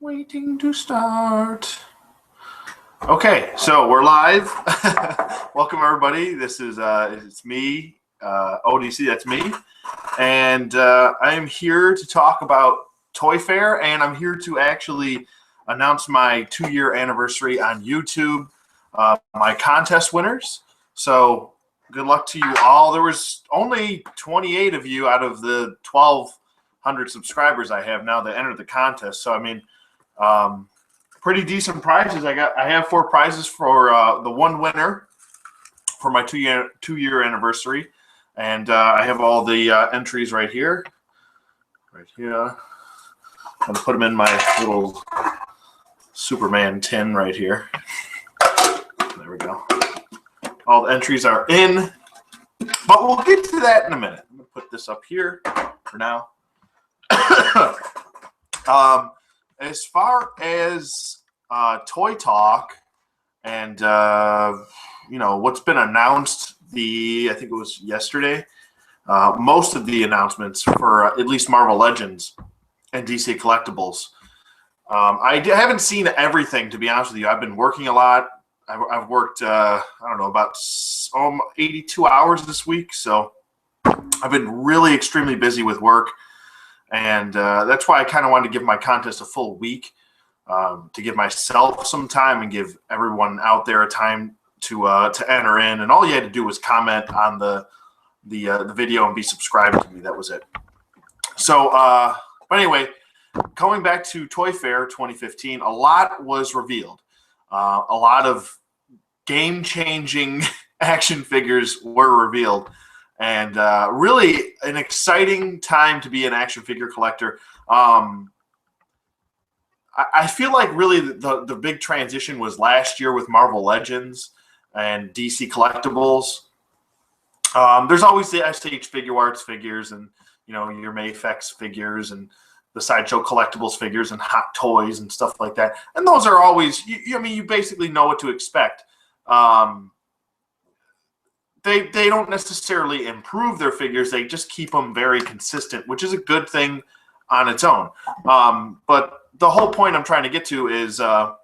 Waiting to start. Okay, so we're live. Welcome everybody. This is it's me, ODC. That's me, and I am here to talk about Toy Fair, and I'm here to actually announce my 2-year anniversary on YouTube. My contest winners. So good luck to you all. There was only 28 of you out of the 1,200 subscribers I have now that entered the contest. So I mean. Pretty decent prizes. I have 4 prizes for the one winner for my 2-year anniversary, and I have all the entries right here. I'm gonna put them in my little Superman tin right here. There we go. All the entries are in, but we'll get to that in a minute. I'm gonna put this up here for now. As far as toy talk and what's been announced, I think it was yesterday, most of the announcements for at least Marvel Legends and DC Collectibles. I haven't seen everything, to be honest with you. I've been working a lot. I've worked I don't know, about 82 hours this week, so I've been really extremely busy with work. And that's why I kind of wanted to give my contest a full week to give myself some time and give everyone out there a time to enter in. And all you had to do was comment on the video and be subscribed to me. That was it. So, but anyway, going back to Toy Fair 2015, a lot was revealed. A lot of game-changing action figures were revealed. And really an exciting time to be an action figure collector. I feel like really the big transition was last year with Marvel Legends and DC Collectibles. There's always the SH Figure Arts figures and, your Mayfex figures and the Sideshow Collectibles figures and Hot Toys and stuff like that. And those are always, you basically know what to expect. They don't necessarily improve their figures. They just keep them very consistent, which is a good thing on its own. But the whole point I'm trying to get to is both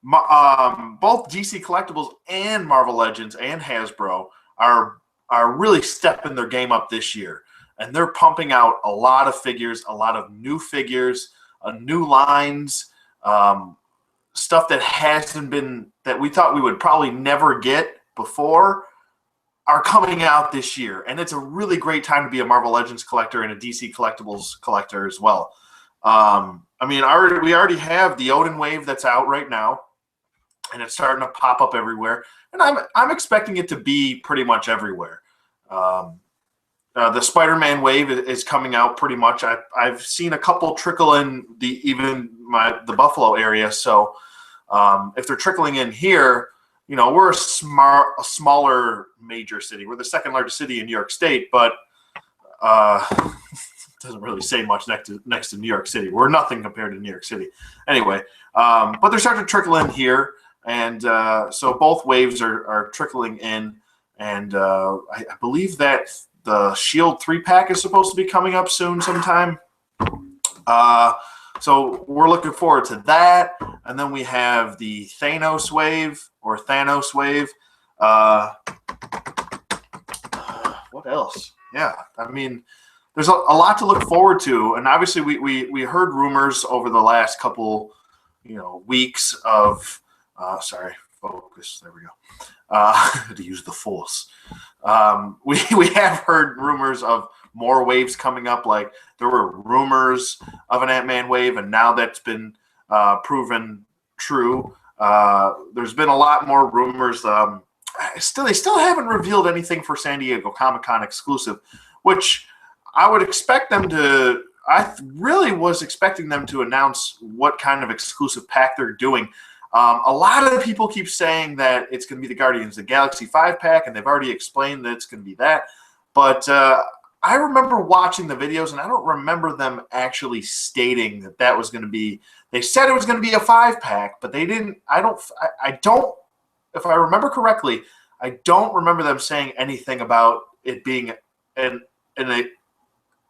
DC Collectibles and Marvel Legends and Hasbro are really stepping their game up this year. And they're pumping out a lot of figures, a lot of new figures, new lines, stuff that hasn't been, that we thought we would probably never get before, are coming out this year. And it's a really great time to be a Marvel Legends collector and a DC Collectibles collector as well. I mean, we already have the Odin wave that's out right now, and it's starting to pop up everywhere. And I'm expecting it to be pretty much everywhere. The Spider-Man wave is coming out pretty much. I've seen a couple trickle in the Buffalo area. So if they're trickling in here, we're a smaller major city. We're the second largest city in New York State, but it doesn't really say much next to New York City. We're nothing compared to New York City. Anyway, but they're starting to trickle in here, and so both waves are trickling in, and I believe that the Shield 3-pack is supposed to be coming up soon sometime. So we're looking forward to that. And then we have the Thanos wave. What else? Yeah, I mean, there's a lot to look forward to. And obviously we heard rumors over the last couple, weeks of, sorry, focus, there we go. To use the force. We have heard rumors of more waves coming up. Like there were rumors of an Ant-Man wave, and now that's been proven true. There's been a lot more rumors. They still haven't revealed anything for San Diego Comic-Con exclusive, which I would expect them to. I really was expecting them to announce what kind of exclusive pack they're doing. A lot of people keep saying that it's going to be the Guardians of the Galaxy 5-pack, and they've already explained that it's going to be that. But I remember watching the videos, and I don't remember them actually stating that was going to be. They said it was going to be a 5-pack, but they didn't. I don't. If I remember correctly, I don't remember them saying anything about it being an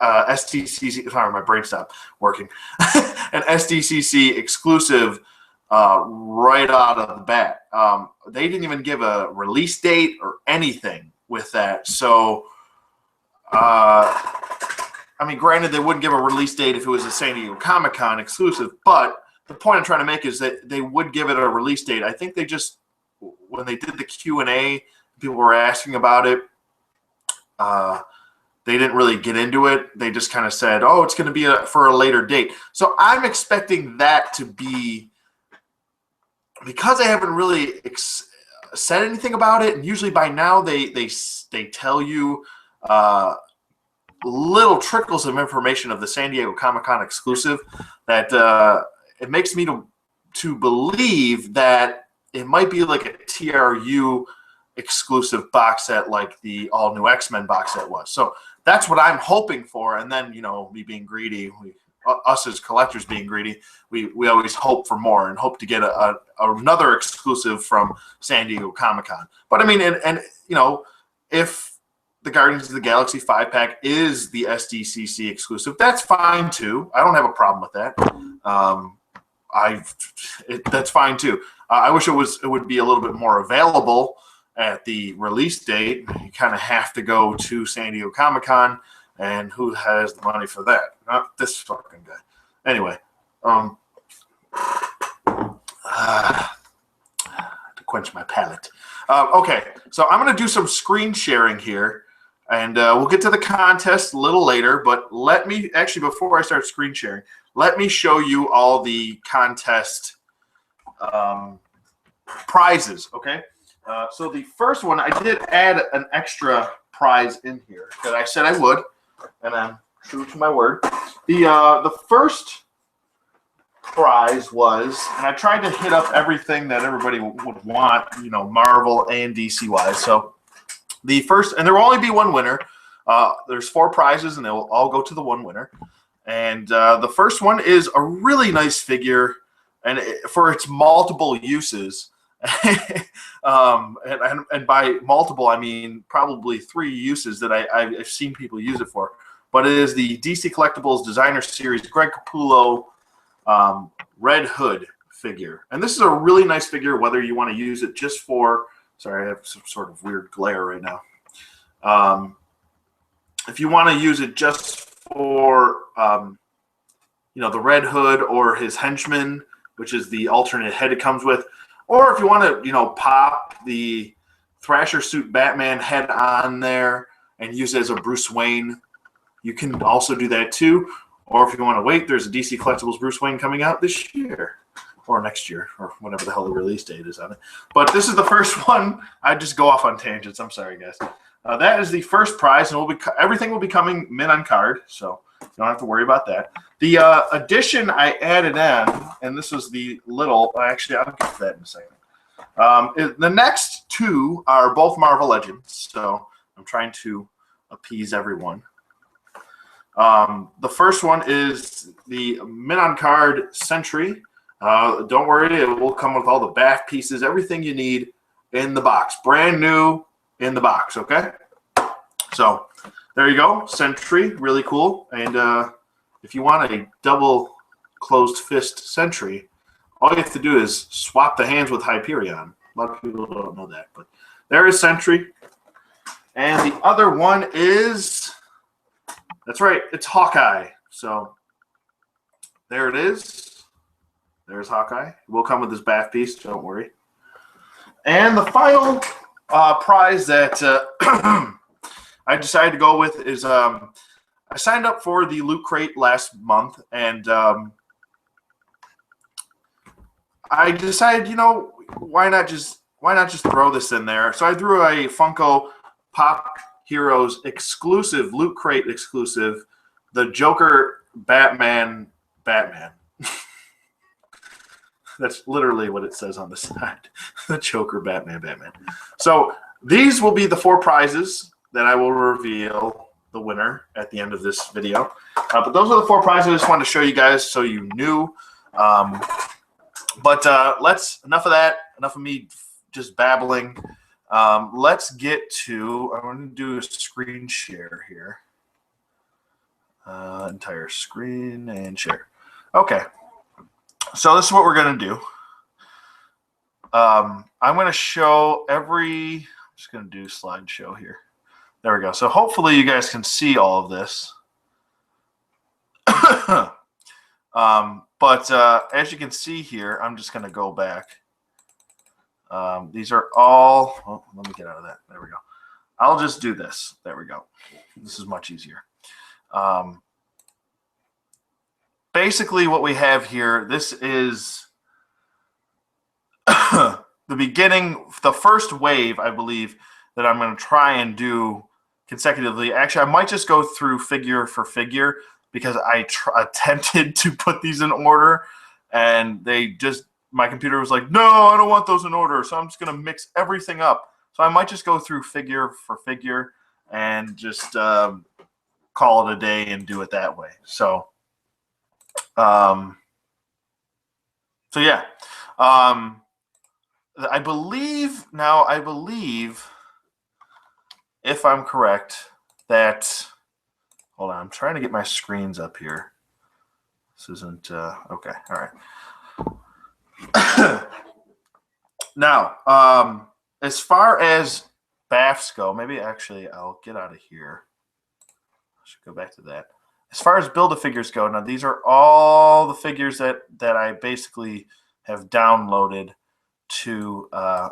SDCC. Sorry, my brain stopped working. An SDCC exclusive right out of the bat. They didn't even give a release date or anything with that. So, I mean, granted, they wouldn't give a release date if it was a San Diego Comic-Con exclusive, but the point I'm trying to make is that they would give it a release date. I think they just, when they did the Q&A, people were asking about it. They didn't really get into it. They just kind of said, oh, it's going to be for a later date. So I'm expecting that to be, because they haven't really said anything about it, and usually by now they tell you little trickles of information of the San Diego Comic-Con exclusive, that it makes me to believe that it might be like a TRU exclusive box set like the all-new X-Men box set was. So that's what I'm hoping for. And then, you know, me being greedy, us as collectors being greedy, we always hope for more and hope to get another exclusive from San Diego Comic-Con. But I mean, and you know, if the Guardians of the Galaxy 5-pack is the SDCC exclusive, that's fine too. I don't have a problem with that. That's fine too. I wish it would be a little bit more available at the release date. You kind of have to go to San Diego Comic-Con, and who has the money for that? Not this fucking guy. Anyway, to quench my palate. Okay, so I'm going to do some screen sharing here, and we'll get to the contest a little later, but let me, actually, before I start screen sharing, let me show you all the contest prizes, okay? So the first one, I did add an extra prize in here that I said I would, and I'm true to my word. The first prize was, and I tried to hit up everything that everybody would want, you know, Marvel and DC-wise. So the first, and there will only be one winner. There's 4 prizes, and they will all go to the one winner. And the first one is a really nice figure, and for its multiple uses. And by multiple, I mean probably 3 uses that I've seen people use it for. But it is the DC Collectibles Designer Series Greg Capullo Red Hood figure. And this is a really nice figure, whether you want to use it just for, sorry, I have some sort of weird glare right now. If you want to use it just for, you know, the Red Hood or his henchman, which is the alternate head it comes with, or if you want to, you know, pop the Thrasher suit Batman head on there and use it as a Bruce Wayne, you can also do that too. Or if you want to wait, there's a DC Collectibles Bruce Wayne coming out this year or next year or whatever the hell the release date is on it. But this is the first one. I just go off on tangents. I'm sorry, guys. That is the first prize, and everything will be coming mint on card, so you don't have to worry about that. The addition I added in, and this was the little, actually, I'll get to that in a second. The next 2 are both Marvel Legends, so I'm trying to appease everyone. The first one is the mint on card Sentry. Don't worry, it will come with all the back pieces, everything you need in the box. Brand new in the box, okay? So there you go, Sentry, really cool. And if you want a double closed fist Sentry, all you have to do is swap the hands with Hyperion. A lot of people don't know that, but there is Sentry. And the other one is, that's right, it's Hawkeye. So there it is. There's Hawkeye. It will come with this back piece, don't worry. And the final prize that I decided to go with is I signed up for the Loot Crate last month, and I decided, you know, why not just throw this in there? So I threw a Funko Pop Heroes exclusive, Loot Crate exclusive, the Joker Batman. That's literally what it says on the side. The Joker Batman. So these will be the 4 prizes that I will reveal the winner at the end of this video. But those are the 4 prizes I just wanted to show you guys so you knew. But enough of that. Enough of me just babbling. Let's get to, I'm going to do a screen share here. Entire screen and share. Okay. So this is what we're going to do. I'm going to show I'm just going to do slideshow here. There we go. So hopefully you guys can see all of this. But as you can see here, I'm just going to go back. These are all, oh, let me get out of that. There we go. I'll just do this. There we go. This is much easier. Basically what we have here, this is the beginning, the first wave, I believe, that I'm going to try and do consecutively. Actually, I might just go through figure for figure because I attempted to put these in order, and my computer was like, no, I don't want those in order, so I'm just going to mix everything up. So I might just go through figure for figure and just call it a day and do it that way. So, yeah. I believe, if I'm correct, that, hold on, I'm trying to get my screens up here. This isn't, okay, all right. Now, as far as BAFs go, maybe actually I'll get out of here. I should go back to that. As far as Build-A-Figures go, now these are all the figures that I basically have downloaded to,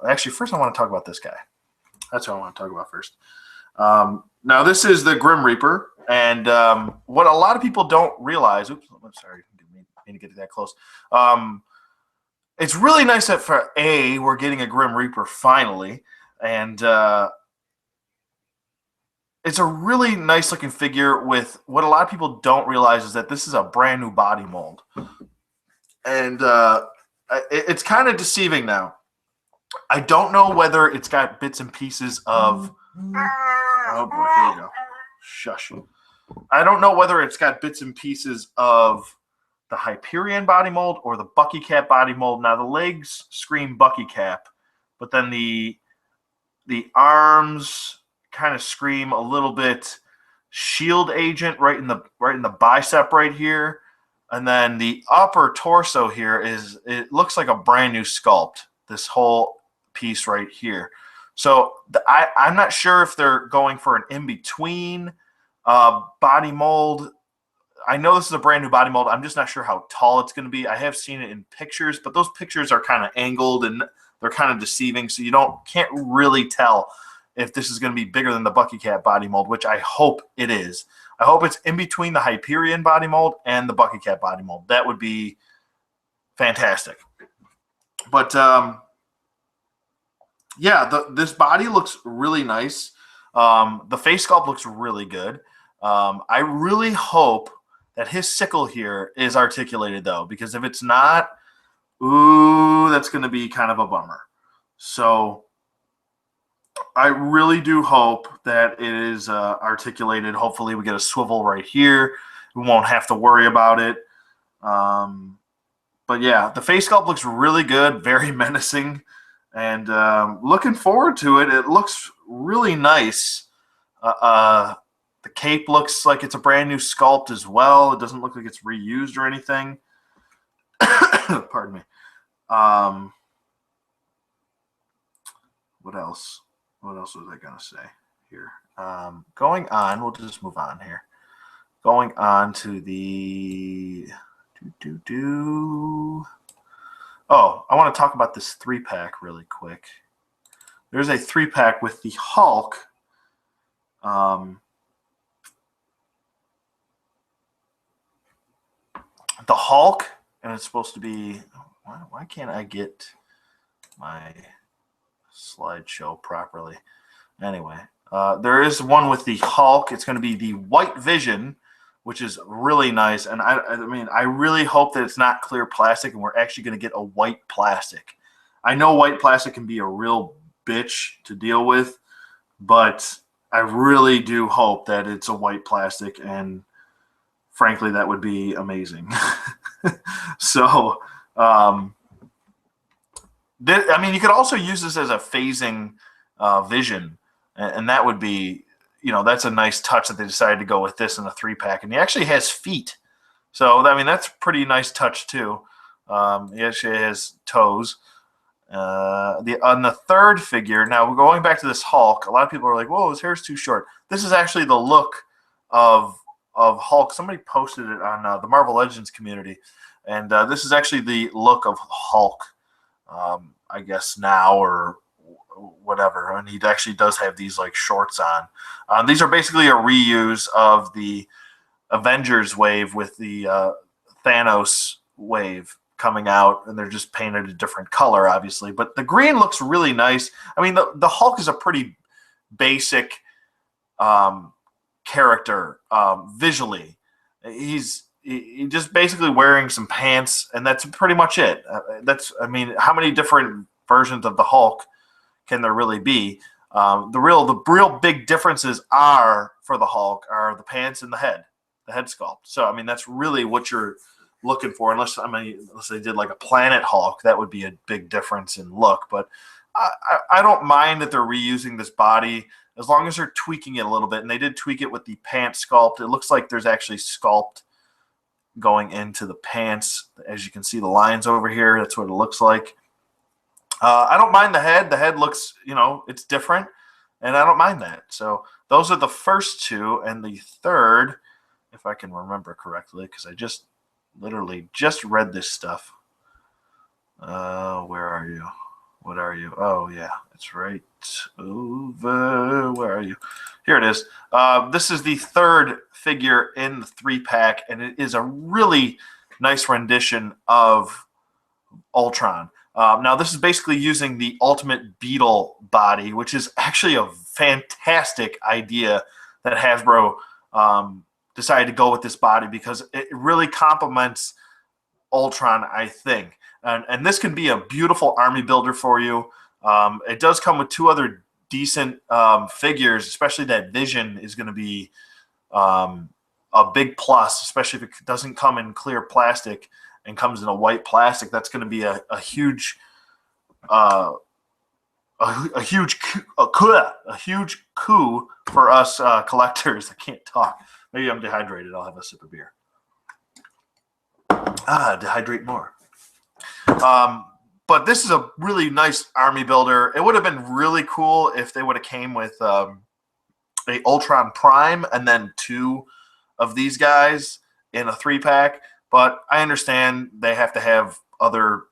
actually first I want to talk about this guy. That's what I want to talk about first. Now this is the Grim Reaper, and what a lot of people don't realize, oops, I'm sorry, I didn't mean to get that close. It's really nice that we're getting a Grim Reaper finally, and it's a really nice looking figure. With what a lot of people don't realize is that this is a brand new body mold, and it's kind of deceiving now. I don't know whether it's got bits and pieces of, oh boy, here we go, shush. I don't know whether it's got bits and pieces of the Hyperion body mold or the Bucky Cap body mold. Now the legs scream Bucky Cap, but then the arms kind of scream a little bit Shield Agent right in the bicep right here, and then the upper torso here it looks like a brand new sculpt. This whole piece right here. So I'm not sure if they're going for an in-between body mold. I know this is a brand new body mold. I'm just not sure how tall it's going to be. I have seen it in pictures, but those pictures are kind of angled and they're kind of deceiving, so you can't really tell if this is going to be bigger than the Bucky Cat body mold, which I hope it is. I hope it's in between the Hyperion body mold and the Bucky Cat body mold. That would be fantastic. But yeah, this body looks really nice. The face sculpt looks really good. I really hope that his sickle here is articulated, though, because if it's not, ooh, that's going to be kind of a bummer. So I really do hope that it is articulated. Hopefully we get a swivel right here. We won't have to worry about it. But yeah, the face sculpt looks really good, very menacing, and looking forward to it. It looks really nice. The cape looks like it's a brand new sculpt as well. It doesn't look like it's reused or anything. Pardon me. What else? What else was I going to say here? Going on, we'll just move on here. Going on to the... Oh, I want to talk about this 3-pack really quick. There's a 3-pack with the Hulk. The Hulk, and it's supposed to be... Why can't I get my slideshow properly? Anyway, there is one with the Hulk. It's going to be the White Vision, which is really nice. And I mean, I really hope that it's not clear plastic and we're actually going to get a white plastic. I know white plastic can be a real bitch to deal with, but I really do hope that it's a white plastic, and frankly, that would be amazing. So, I mean, you could also use this as a phasing vision, and that would be, that's a nice touch that they decided to go with this in a 3-pack. And he actually has feet. So, I mean, that's a pretty nice touch, too. He actually has toes. On the third figure, now going back to this Hulk, a lot of people are like, whoa, his hair's too short. This is actually the look of Hulk. Somebody posted it on the Marvel Legends community. And this is actually the look of Hulk, I guess, now or whatever. And he actually does have these like shorts on. These are basically a reuse of the Avengers wave with the Thanos wave coming out, and they're just painted a different color, obviously. But the green looks really nice. I mean, the Hulk is a pretty basic character visually. He's just basically wearing some pants, and that's pretty much it. I mean, how many different versions of the Hulk can there really be? The real big differences are for the Hulk are the pants and the head sculpt. So I mean, that's really what you're looking for, unless they did like a Planet Hulk, that would be a big difference in look. But I don't mind that they're reusing this body as long as they're tweaking it a little bit. And they did tweak it with the pants sculpt. It looks like there's actually sculpt going into the pants. As you can see the lines over here, that's what it looks like. I don't mind the head. The head looks, it's different, and I don't mind that. So those are the first two, and the third, if I can remember correctly, because I literally just read this stuff. Where are you? What are you? Oh, yeah, it's right over. Where are you? Here it is. This is the third figure in the 3-pack, and it is a really nice rendition of Ultron. Now, this is basically using the Ultimate Beetle body, which is actually a fantastic idea that Hasbro decided to go with this body because it really complements Ultron, I think. And this can be a beautiful army builder for you. It does come with 2 other decent figures, especially that Vision is going to be a big plus, especially if it doesn't come in clear plastic and comes in a white plastic. That's going to be a huge coup for us collectors. I can't talk. Maybe I'm dehydrated. I'll have a sip of beer. Dehydrate more. But this is a really nice army builder. It would have been really cool if they would have came with a Ultron Prime and then 2 of these guys in a 3-pack. But I understand they have to have other,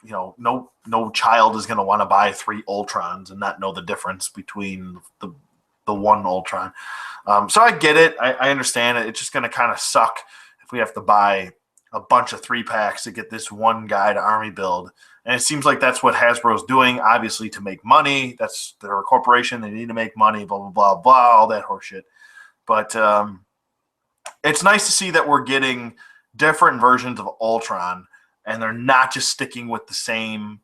no child is going to want to buy 3 Ultrons and not know the difference between the one Ultron. So I get it. I understand it. It's just going to kind of suck if we have to buy a bunch of 3-packs to get this one guy to army build. And it seems like that's what Hasbro's doing, obviously, to make money. They're a corporation. They need to make money, blah, blah, blah, blah, all that horseshit. But it's nice to see that we're getting different versions of Ultron, and they're not just sticking with the same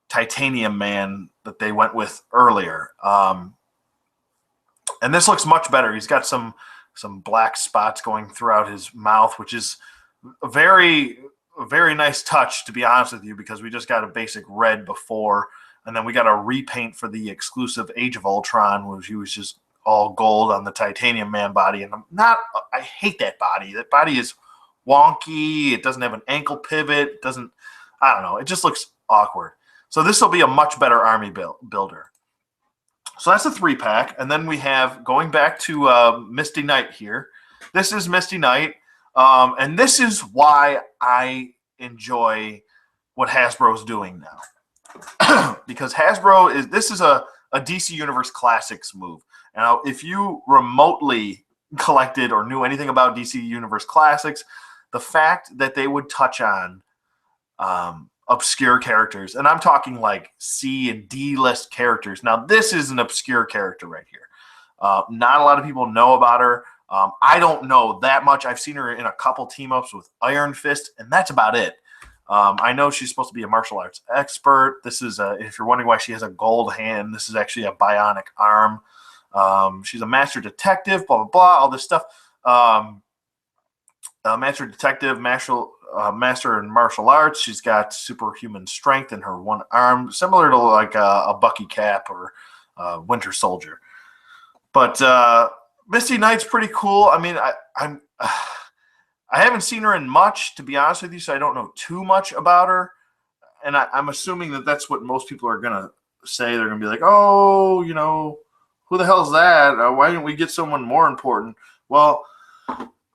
Titanium Man that they went with earlier. And this looks much better. He's got some black spots going throughout his mouth, which is a very nice touch, to be honest with you, because we just got a basic red before, and then we got a repaint for the exclusive Age of Ultron, which he was just all gold on the Titanium Man body. And I hate that body. That body is wonky. It doesn't have an ankle pivot. I don't know. It just looks awkward. So this will be a much better army builder. So that's a 3-pack. And then we have, going back to Misty Knight here. This is Misty Knight. And this is why I enjoy what Hasbro's doing now. Because this is a DC Universe Classics move. Now, if you remotely collected or knew anything about DC Universe Classics, the fact that they would touch on obscure characters, and I'm talking like C and D list characters. Now, this is an obscure character right here. Not a lot of people know about her. I don't know that much. I've seen her in a couple team-ups with Iron Fist, and that's about it. I know she's supposed to be a martial arts expert. This is, if you're wondering why she has a gold hand, this is actually a bionic arm. She's a master detective, blah, blah, blah, all this stuff. Master detective, master in martial arts. She's got superhuman strength in her one arm, similar to like a Bucky Cap or Winter Soldier. But Misty Knight's pretty cool. I mean, I haven't seen her in much, to be honest with you, so I don't know too much about her. And I'm assuming that that's what most people are gonna say. They're gonna be like, "Oh, you know, who the hell's that? Why didn't we get someone more important?" Well,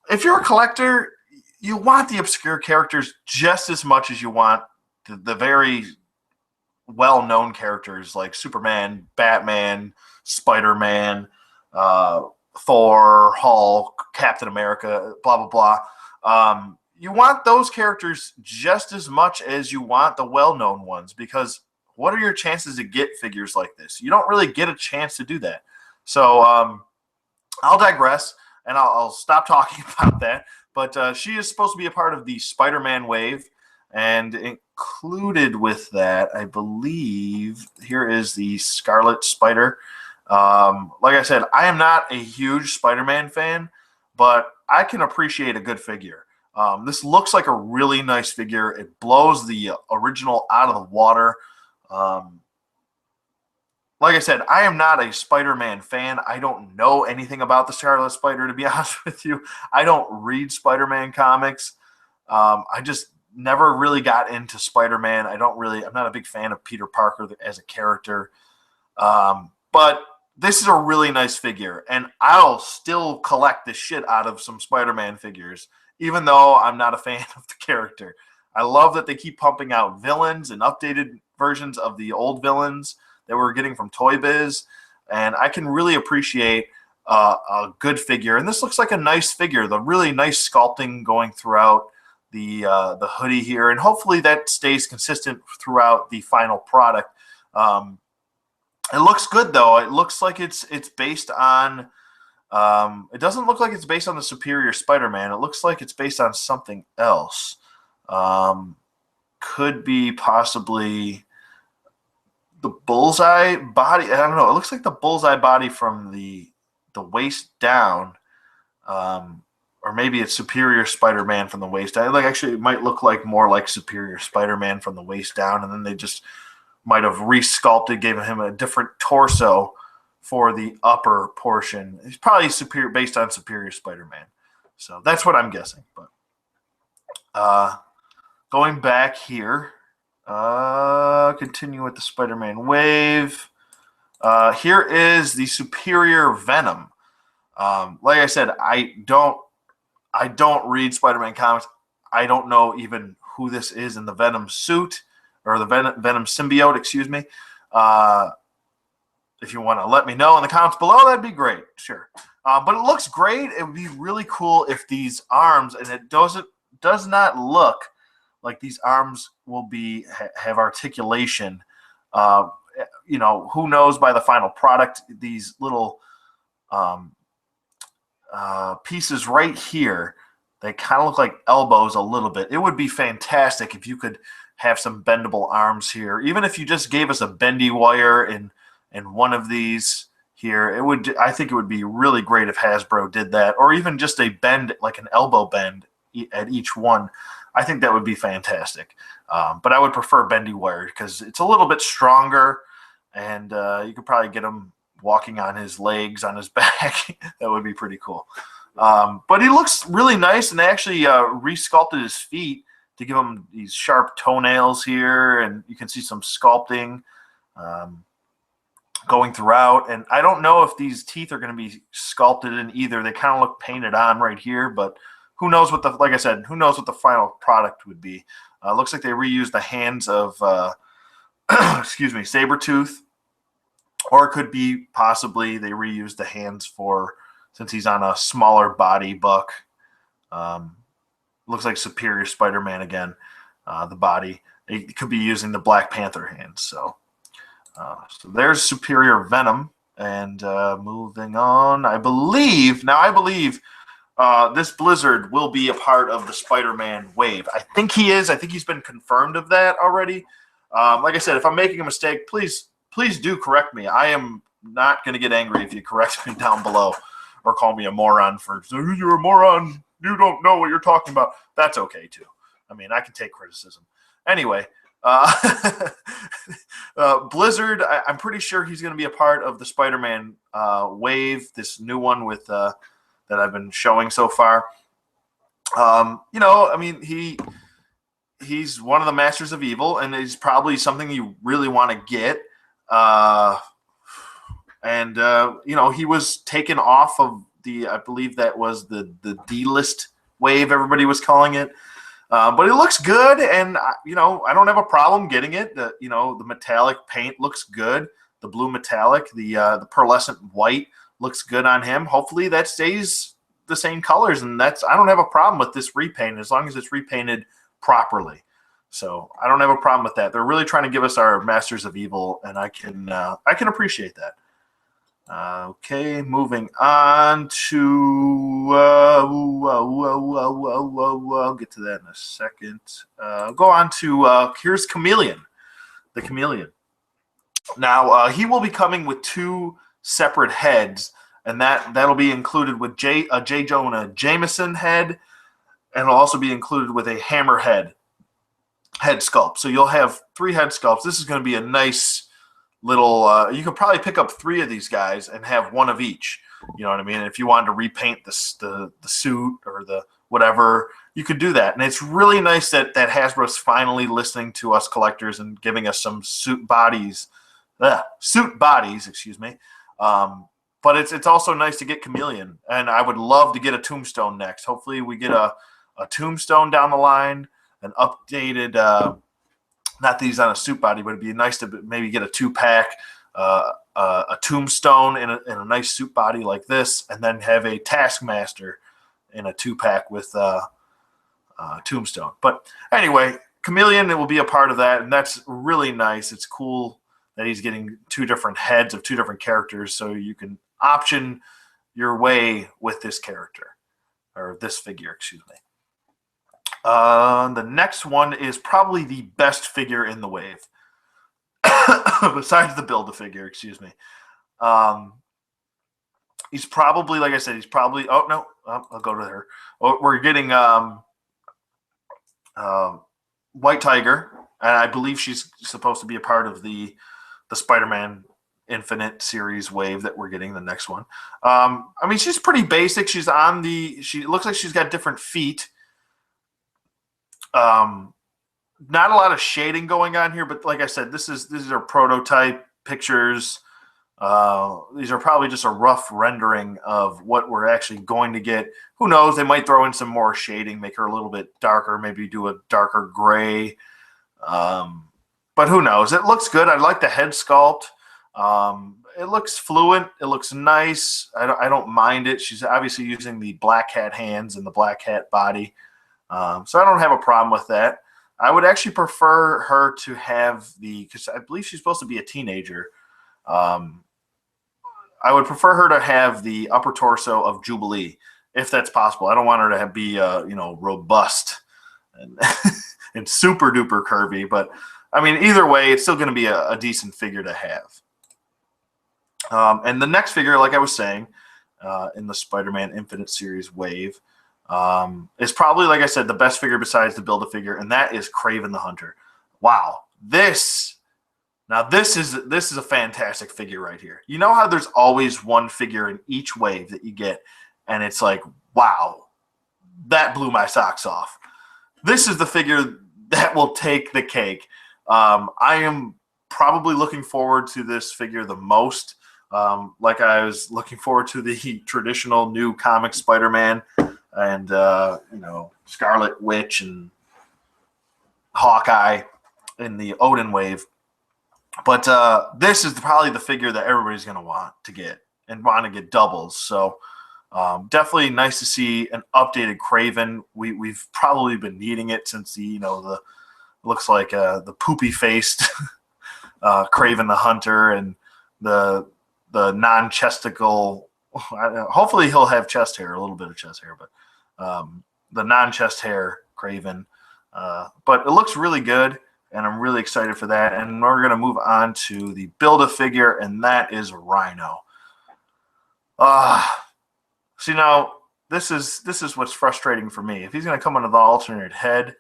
if you're a collector, you want the obscure characters just as much as you want the very well-known characters like Superman, Batman, Spider-Man, Thor, Hulk, Captain America, blah blah blah. You want those characters just as much as you want the well-known ones, because what are your chances to get figures like this? You don't really get a chance to do that. So I'll digress, and I'll stop talking about that. But she is supposed to be a part of the Spider-Man wave, and included with that, I believe, here is the Scarlet Spider. Like I said, I am not a huge Spider-Man fan, but I can appreciate a good figure. This looks like a really nice figure. It blows the original out of the water. Like I said, I am not a Spider-Man fan. I don't know anything about the Scarlet Spider, to be honest with you. I don't read Spider-Man comics. I just never really got into Spider-Man. I'm not a big fan of Peter Parker as a character. But this is a really nice figure, and I'll still collect the shit out of some Spider-Man figures, even though I'm not a fan of the character. I love that they keep pumping out villains and updated versions of the old villains that we're getting from Toy Biz, and I can really appreciate a good figure. And this looks like a nice figure. The really nice sculpting going throughout the hoodie here, and hopefully that stays consistent throughout the final product. It looks good though. It looks like it's based on. It doesn't look like it's based on the Superior Spider-Man. It looks like it's based on something else. Could be possibly the Bullseye body. I don't know. It looks like the Bullseye body from the waist down, or maybe it's Superior Spider-Man from the waist down. Like actually, it might look like more like Superior Spider-Man from the waist down, and then they just might have resculpted, gave him a different torso for the upper portion. It's probably based on Superior Spider-Man. So that's what I'm guessing. But going back here, continue with the Spider-Man wave. Here is the Superior Venom. Like I said, I don't read Spider-Man comics. I don't know even who this is in the Venom suit, or the Venom symbiote, excuse me. If you want to let me know in the comments below, that'd be great. Sure. But it looks great. It would be really cool if these arms, and it does not look like these arms will have articulation. You know, who knows by the final product, these little pieces right here, they kind of look like elbows a little bit. It would be fantastic if you could have some bendable arms here. Even if you just gave us a bendy wire in one of these here, I think it would be really great if Hasbro did that, or even just a bend, like an elbow bend at each one. I think that would be fantastic. But I would prefer bendy wire because it's a little bit stronger, and you could probably get him walking on his legs, on his back. That would be pretty cool. But he looks really nice, and they actually resculpted his feet to give him these sharp toenails here, and you can see some sculpting going throughout. And I don't know if these teeth are going to be sculpted in either. They kind of look painted on right here, but who knows what like I said, who knows what the final product would be. Looks like they reused the hands of, excuse me, Sabretooth, or it could be possibly they reused the hands since he's on a smaller body buck. Looks like Superior Spider-Man again, the body. It could be using the Black Panther hands. So there's Superior Venom. And moving on, I believe this Blizzard will be a part of the Spider-Man wave. I think he is. I think he's been confirmed of that already. Like I said, if I'm making a mistake, please do correct me. I am not going to get angry if you correct me down below or call me a moron for, you're a moron, you don't know what you're talking about. That's okay, too. I mean, I can take criticism. Anyway, Uh, Blizzard, I'm pretty sure he's going to be a part of the Spider-Man wave, this new one with that I've been showing so far. I mean, he's one of the Masters of Evil, and he's probably something you really want to get. Uh, he was taken off of I believe that was the D-list wave, everybody was calling it. But it looks good, and I don't have a problem getting it. The metallic paint looks good. The blue metallic, the pearlescent white looks good on him. Hopefully that stays the same colors, and I don't have a problem with this repaint as long as it's repainted properly. So I don't have a problem with that. They're really trying to give us our Masters of Evil, and I can appreciate that. Okay, moving on to I'll get to that in a second. Go on to here's Chameleon, the Chameleon. Now he will be coming with 2 separate heads, and that'll be included with J. Jonah Jameson head, and it'll also be included with a Hammerhead head sculpt. So you'll have 3 head sculpts. This is going to be a nice little you could probably pick up 3 of these guys and have 1 of each, you know what I mean? If you wanted to repaint the suit or the whatever, you could do that. And it's really nice that Hasbro's finally listening to us collectors and giving us some suit bodies, excuse me. But it's also nice to get Chameleon, and I would love to get a Tombstone next. Hopefully we get a Tombstone down the line, an updated not that he's on a suit body, but it'd be nice to maybe get a 2-pack, a Tombstone in a nice suit body like this, and then have a Taskmaster in a 2-pack with Tombstone. But anyway, Chameleon will be a part of that, and that's really nice. It's cool that he's getting 2 different heads of 2 different characters, so you can option your way with this character, or this figure, excuse me. The next one is probably the best figure in the wave, besides the Build-A-Figure, excuse me. He's probably, like I said, oh, no, I'll go to her. We're getting White Tiger, and I believe she's supposed to be a part of the Spider-Man Infinite series wave that we're getting, the next one. I mean, she's pretty basic. She looks like she's got different feet. Not a lot of shading going on here, but like I said, these are prototype pictures. These are probably just a rough rendering of what we're actually going to get. Who knows? They might throw in some more shading, make her a little bit darker, maybe do a darker gray. But who knows? It looks good. I like the head sculpt. It looks fluent. It looks nice. I don't mind it. She's obviously using the black hat hands and the black hat body. So I don't have a problem with that. I would actually prefer her to have because I believe she's supposed to be a teenager. I would prefer her to have the upper torso of Jubilee, if that's possible. I don't want her to be, robust and, and super duper curvy. But I mean, either way, it's still going to be a decent figure to have. And the next figure, like I was saying, in the Spider-Man Infinite Series wave, is probably, like I said, the best figure besides the Build-A-Figure, and that is Kraven the Hunter. Wow, this is a fantastic figure right here. You know how there's always one figure in each wave that you get, and it's like, wow, that blew my socks off. This is the figure that will take the cake. I am probably looking forward to this figure the most. Like I was looking forward to the traditional new comic Spider-Man and Scarlet Witch and Hawkeye in the Odin wave. But this is probably the figure that everybody's going to want to get and want to get doubles. So definitely nice to see an updated Kraven. We've probably been needing it since the looks like the poopy faced Kraven the Hunter and the non-chesticle. Hopefully he'll have chest hair, a little bit of chest hair, but the non-chest hair Kraven. But it looks really good, and I'm really excited for that. And we're going to move on to the Build-A-Figure, and that is Rhino. See, now, this is what's frustrating for me. If he's going to come under the alternate head,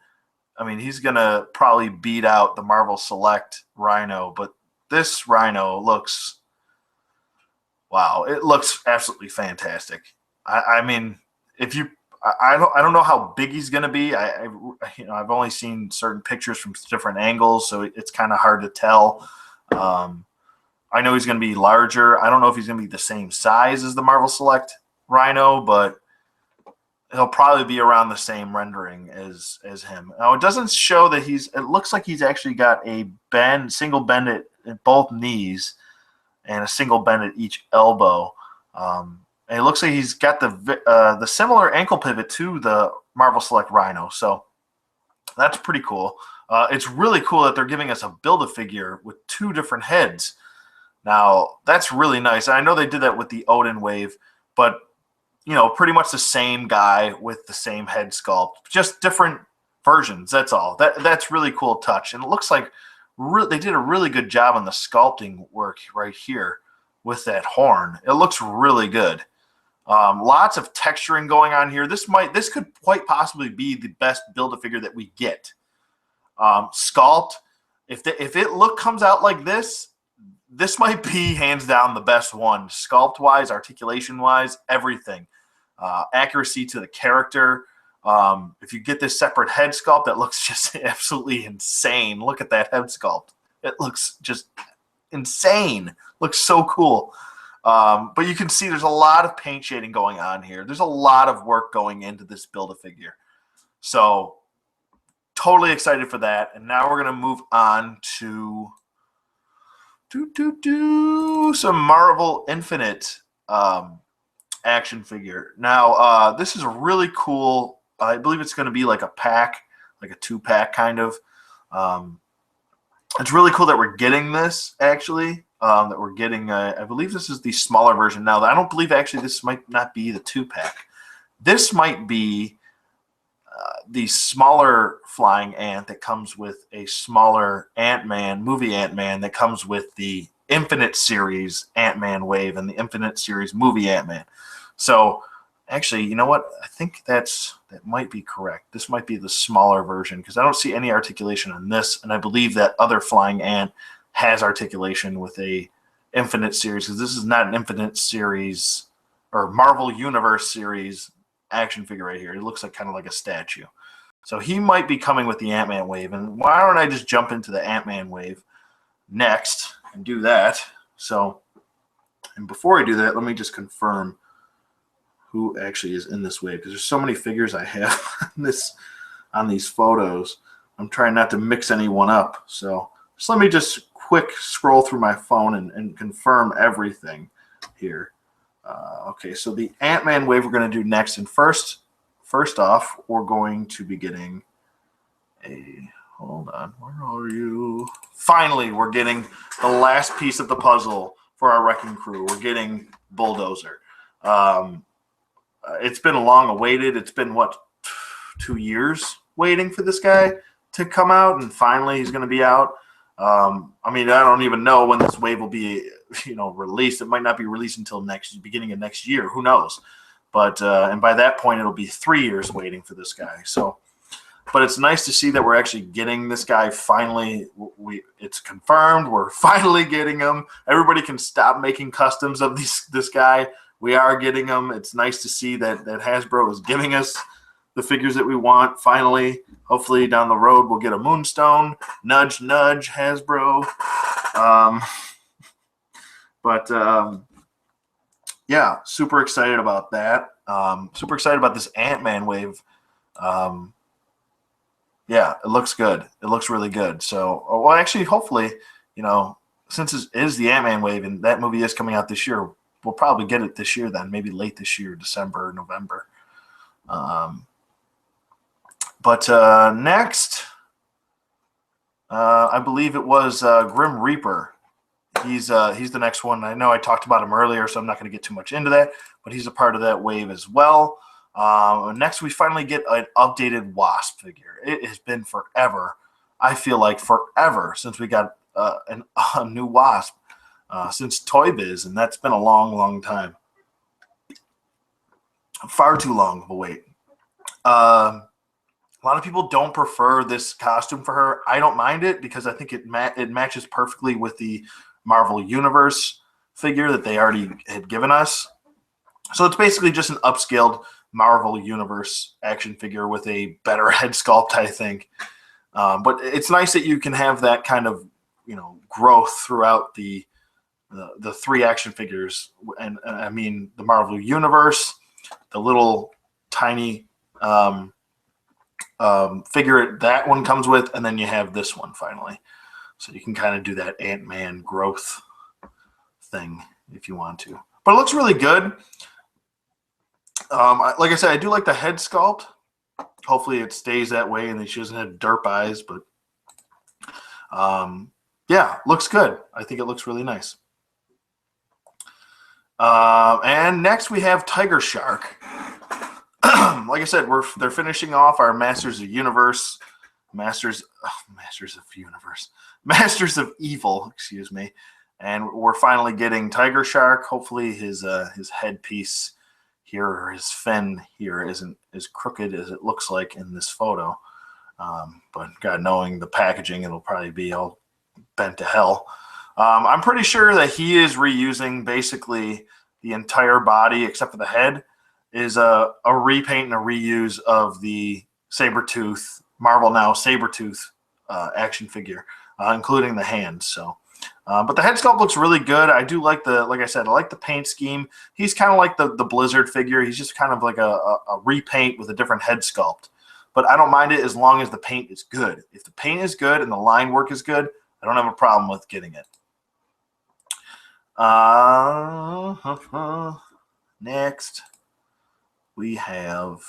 I mean, he's going to probably beat out the Marvel Select Rhino, but this Rhino looks, wow, it looks absolutely fantastic. I mean, if you, I don't know how big he's going to be. I've only seen certain pictures from different angles, so it's kind of hard to tell. I know he's going to be larger. I don't know if he's going to be the same size as the Marvel Select Rhino, but he'll probably be around the same rendering as him. Now, it doesn't show that it looks like he's actually got a single bend at both knees and a single bend at each elbow. And it looks like he's got the similar ankle pivot to the Marvel Select Rhino. So that's pretty cool. It's really cool that they're giving us a Build-A-Figure with two different heads. Now, that's really nice. I know they did that with the Odin Wave, but pretty much the same guy with the same head sculpt, just different versions. That's all. That's really cool touch, and it looks like they did a really good job on the sculpting work right here with that horn. It looks really good. Lots of texturing going on here. This could quite possibly be the best Build-A-Figure that we get. Sculpt. If it comes out like this might be hands down the best one. Sculpt-wise, articulation-wise, everything. Accuracy to the character. If you get this separate head sculpt, that looks just absolutely insane. Look at that head sculpt. It looks just insane. Looks so cool. But you can see there's a lot of paint shading going on here. There's a lot of work going into this Build-A-Figure. So totally excited for that. And now we're going to move on to some Marvel Infinite action figure. Now, this is a really cool, I believe it's going to be like a pack, like a 2-pack kind of. It's really cool that we're getting this, actually, that we're getting, I believe this is the smaller version. Now, I don't believe, actually, this might not be the 2-pack. This might be the smaller flying ant that comes with a smaller Ant-Man, movie Ant-Man, that comes with the Infinite Series Ant-Man wave and the Infinite Series movie Ant-Man. So, actually, you know what? I think that might be correct. This might be the smaller version because I don't see any articulation on this, and I believe that other flying ant has articulation with a Infinite Series because this is not an Infinite Series or Marvel Universe Series action figure right here. It looks like kind of like a statue. So he might be coming with the Ant-Man wave. And why don't I just jump into the Ant-Man wave next and do that? So, and before I do that, let me just confirm who actually is in this wave because there's so many figures I have on these photos. I'm trying not to mix anyone up. So just let me just quick scroll through my phone and confirm everything here. Okay, so the Ant-Man wave we're going to do next. And first off, we're going to be getting hold on, where are you? Finally, we're getting the last piece of the puzzle for our Wrecking Crew. We're getting Bulldozer. It's been long awaited. It's been, 2 years waiting for this guy to come out, and finally he's going to be out. I mean, I don't even know when this wave will be, released. It might not be released until beginning of next year. Who knows? But and by that point, it'll be 3 years waiting for this guy. So, but it's nice to see that we're actually getting this guy finally. It's confirmed. We're finally getting him. Everybody can stop making customs of this guy. We are getting him. It's nice to see that Hasbro is giving us the figures that we want. Finally, hopefully down the road we'll get a Moonstone. Nudge, nudge, Hasbro. Yeah, super excited about that. Super excited about this Ant-Man wave. Yeah, it looks good. It looks really good. So, well, actually, hopefully, since it is the Ant-Man wave and that movie is coming out this year, we'll probably get it this year then, maybe late this year, December, November. Next, I believe it was Grim Reaper. He's the next one. I know I talked about him earlier, so I'm not going to get too much into that, but he's a part of that wave as well. Next, we finally get an updated Wasp figure. It has been forever. I feel like forever since we got a new Wasp, since Toy Biz, and that's been a long, long time. Far too long of a wait. A lot of people don't prefer this costume for her. I don't mind it because I think it matches perfectly with the Marvel Universe figure that they already had given us. So it's basically just an upscaled Marvel Universe action figure with a better head sculpt, I think. But it's nice that you can have that kind of, growth throughout the three action figures. And I mean, the Marvel Universe, the little tiny figure that one comes with, and then you have this one finally. So you can kind of do that Ant-Man growth thing if you want to. But it looks really good. Like I said, I do like the head sculpt. Hopefully it stays that way and she doesn't have derp eyes. But yeah, looks good. I think it looks really nice. And next we have Tiger Shark. Like I said, they're finishing off our Masters of Universe, Masters of Evil, excuse me, and we're finally getting Tiger Shark. Hopefully his headpiece here, or his fin here, isn't as crooked as it looks like in this photo. But God knowing the packaging, it'll probably be all bent to hell. I'm pretty sure that he is reusing basically the entire body except for the head. Is a repaint and a reuse of the Sabretooth, Marvel Now Sabretooth action figure, including the hands. So, but the head sculpt looks really good. I do like like I said, I like the paint scheme. He's kind of like the Blizzard figure. He's just kind of like a repaint with a different head sculpt. But I don't mind it as long as the paint is good. If the paint is good and the line work is good, I don't have a problem with getting it. Next. We have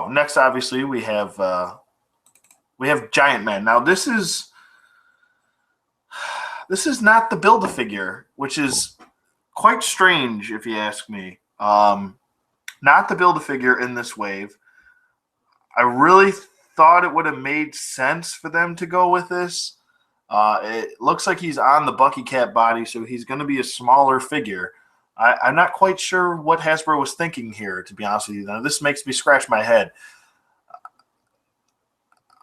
next obviously we have Giant Man. Now this is not the Build-A-Figure, which is quite strange if you ask me. Not the Build-A-Figure in this wave. I really thought it would have made sense for them to go with this. It looks like he's on the Bucky Cat body, so he's going to be a smaller figure. I'm not quite sure what Hasbro was thinking here, to be honest with you. Now, this makes me scratch my head.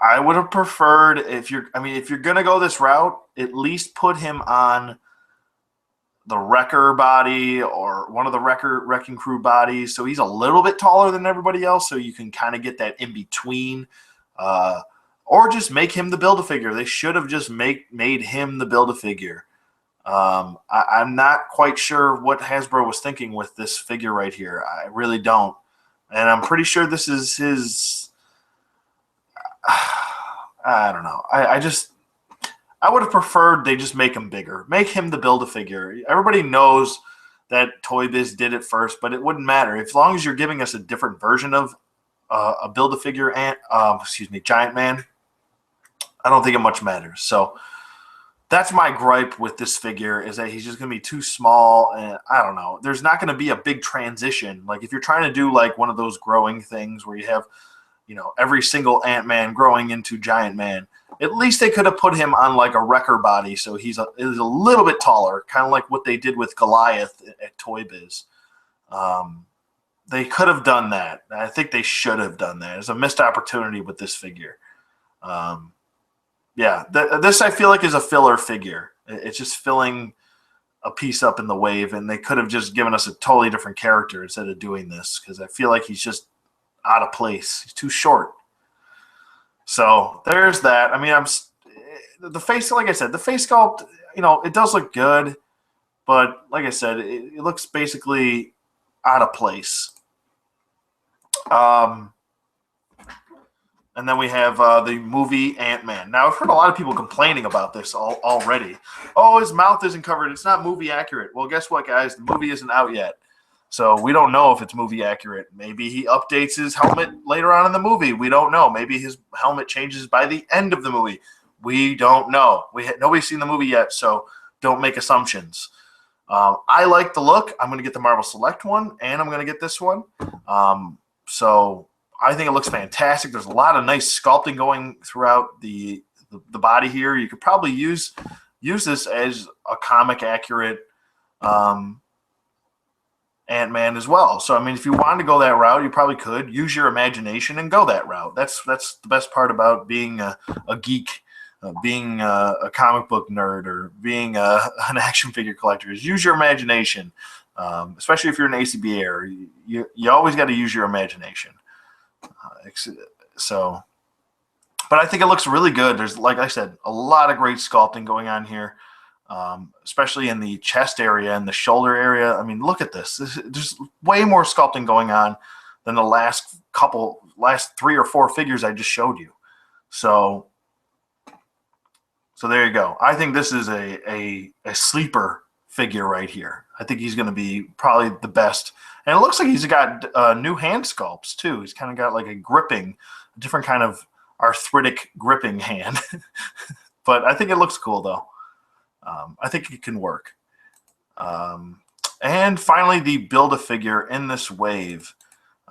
I would have preferred if you're going to go this route, at least put him on the Wrecker body or one of the Wrecking Crew bodies, so he's a little bit taller than everybody else, so you can kind of get that in between. Or just make him the Build-A-Figure. They should have just made him the Build-A-Figure. I'm not quite sure what Hasbro was thinking with this figure right here. I really don't. And I'm pretty sure this is his... I don't know. I would have preferred they just make him bigger. Make him the Build-A-Figure. Everybody knows that Toy Biz did it first, but it wouldn't matter. As long as you're giving us a different version of a Build-A-Figure and Giant Man, I don't think it much matters. So that's my gripe with this figure, is that he's just going to be too small. And I don't know. There's not going to be a big transition. Like if you're trying to do like one of those growing things where you have, every single Ant-Man growing into Giant Man, at least they could have put him on like a Wrecker body. So he's a little bit taller, kind of like what they did with Goliath at Toy Biz. They could have done that. I think they should have done that. It's a missed opportunity with this figure. Yeah, this I feel like is a filler figure. It's just filling a piece up in the wave, and they could have just given us a totally different character instead of doing this, because I feel like he's just out of place. He's too short. So there's that. I mean, the face, like I said, the face sculpt, it does look good, but like I said, it looks basically out of place. And then we have the movie Ant-Man. Now, I've heard a lot of people complaining about this already. Oh, his mouth isn't covered. It's not movie accurate. Well, guess what, guys? The movie isn't out yet. So we don't know if it's movie accurate. Maybe he updates his helmet later on in the movie. We don't know. Maybe his helmet changes by the end of the movie. We don't know. Nobody's seen the movie yet, so don't make assumptions. I like the look. I'm going to get the Marvel Select one, and I'm going to get this one. So I think it looks fantastic. There's a lot of nice sculpting going throughout the body here. You could probably use this as a comic accurate Ant-Man as well. So I mean, if you wanted to go that route, you probably could use your imagination and go that route. That's the best part about being a geek, being a comic book nerd, or being an action figure collector, is use your imagination. Especially if you're an ACBA, you always got to use your imagination. So, but I think it looks really good. There's, like I said, a lot of great sculpting going on here. Especially in the chest area and the shoulder area. I mean, look at this. There's way more sculpting going on than the last 3 or 4 figures I just showed you. So there you go. I think this is a sleeper figure right here. I think he's going to be probably the best. And it looks like he's got new hand sculpts too. He's kind of got like a different kind of arthritic gripping hand. But I think it looks cool though. I think it can work. And finally, the Build-A-Figure in this wave.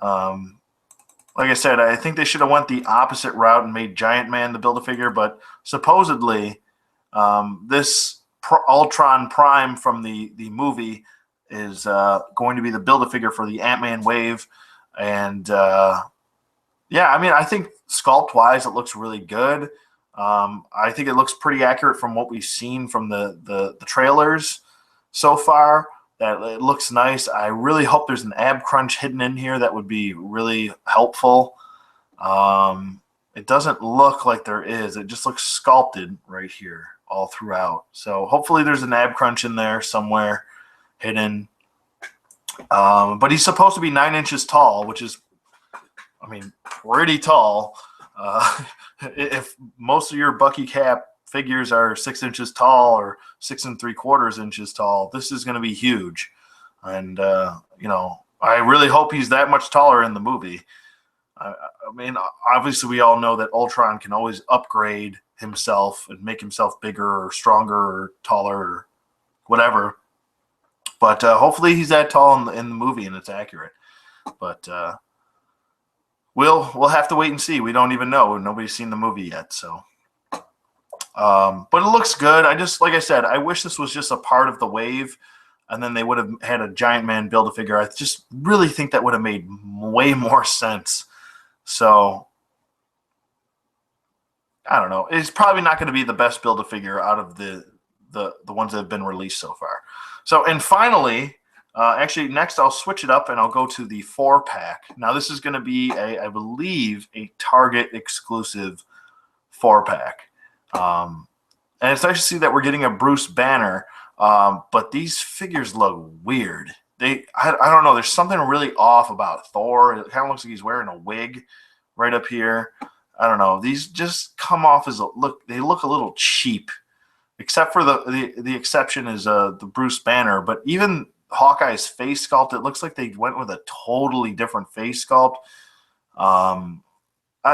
Like I said, I think they should have went the opposite route and made Giant Man the Build-A-Figure, but supposedly this Ultron Prime from the movie is going to be the Build-A-Figure for the Ant-Man wave. And yeah, I mean, I think sculpt-wise, it looks really good. I think it looks pretty accurate from what we've seen from the trailers so far. That it looks nice. I really hope there's an ab crunch hidden in here. That would be really helpful. It doesn't look like there is. It just looks sculpted right here all throughout. So hopefully there's an ab crunch in there somewhere hidden. But he's supposed to be 9 inches tall, which is, I mean, pretty tall. If most of your Bucky Cap figures are 6 inches tall or 6 3/4 inches tall, this is going to be huge. And, you know, I really hope he's that much taller in the movie. I mean, obviously we all know that Ultron can always upgrade himself and make himself bigger or stronger or taller or whatever. But hopefully he's that tall in the movie and it's accurate. But we'll have to wait and see. We don't even know. Nobody's seen the movie yet, so. But it looks good. Like I said, I wish this was just a part of the wave, and then they would have had a Giant Man Build-A-Figure. I just really think that would have made way more sense. So I don't know. It's probably not going to be the best Build-A-Figure out of the ones that have been released so far. So, and finally, actually, next I'll switch it up and I'll go to the 4-pack. Now, this is going to be, I believe, a Target exclusive 4-pack. And it's nice to see that we're getting a Bruce Banner, but these figures look weird. I don't know. There's something really off about Thor. It kind of looks like he's wearing a wig right up here. I don't know. These just come off as they look a little cheap, except for the exception is the Bruce Banner. But even Hawkeye's face sculpt, it looks like they went with a totally different face sculpt.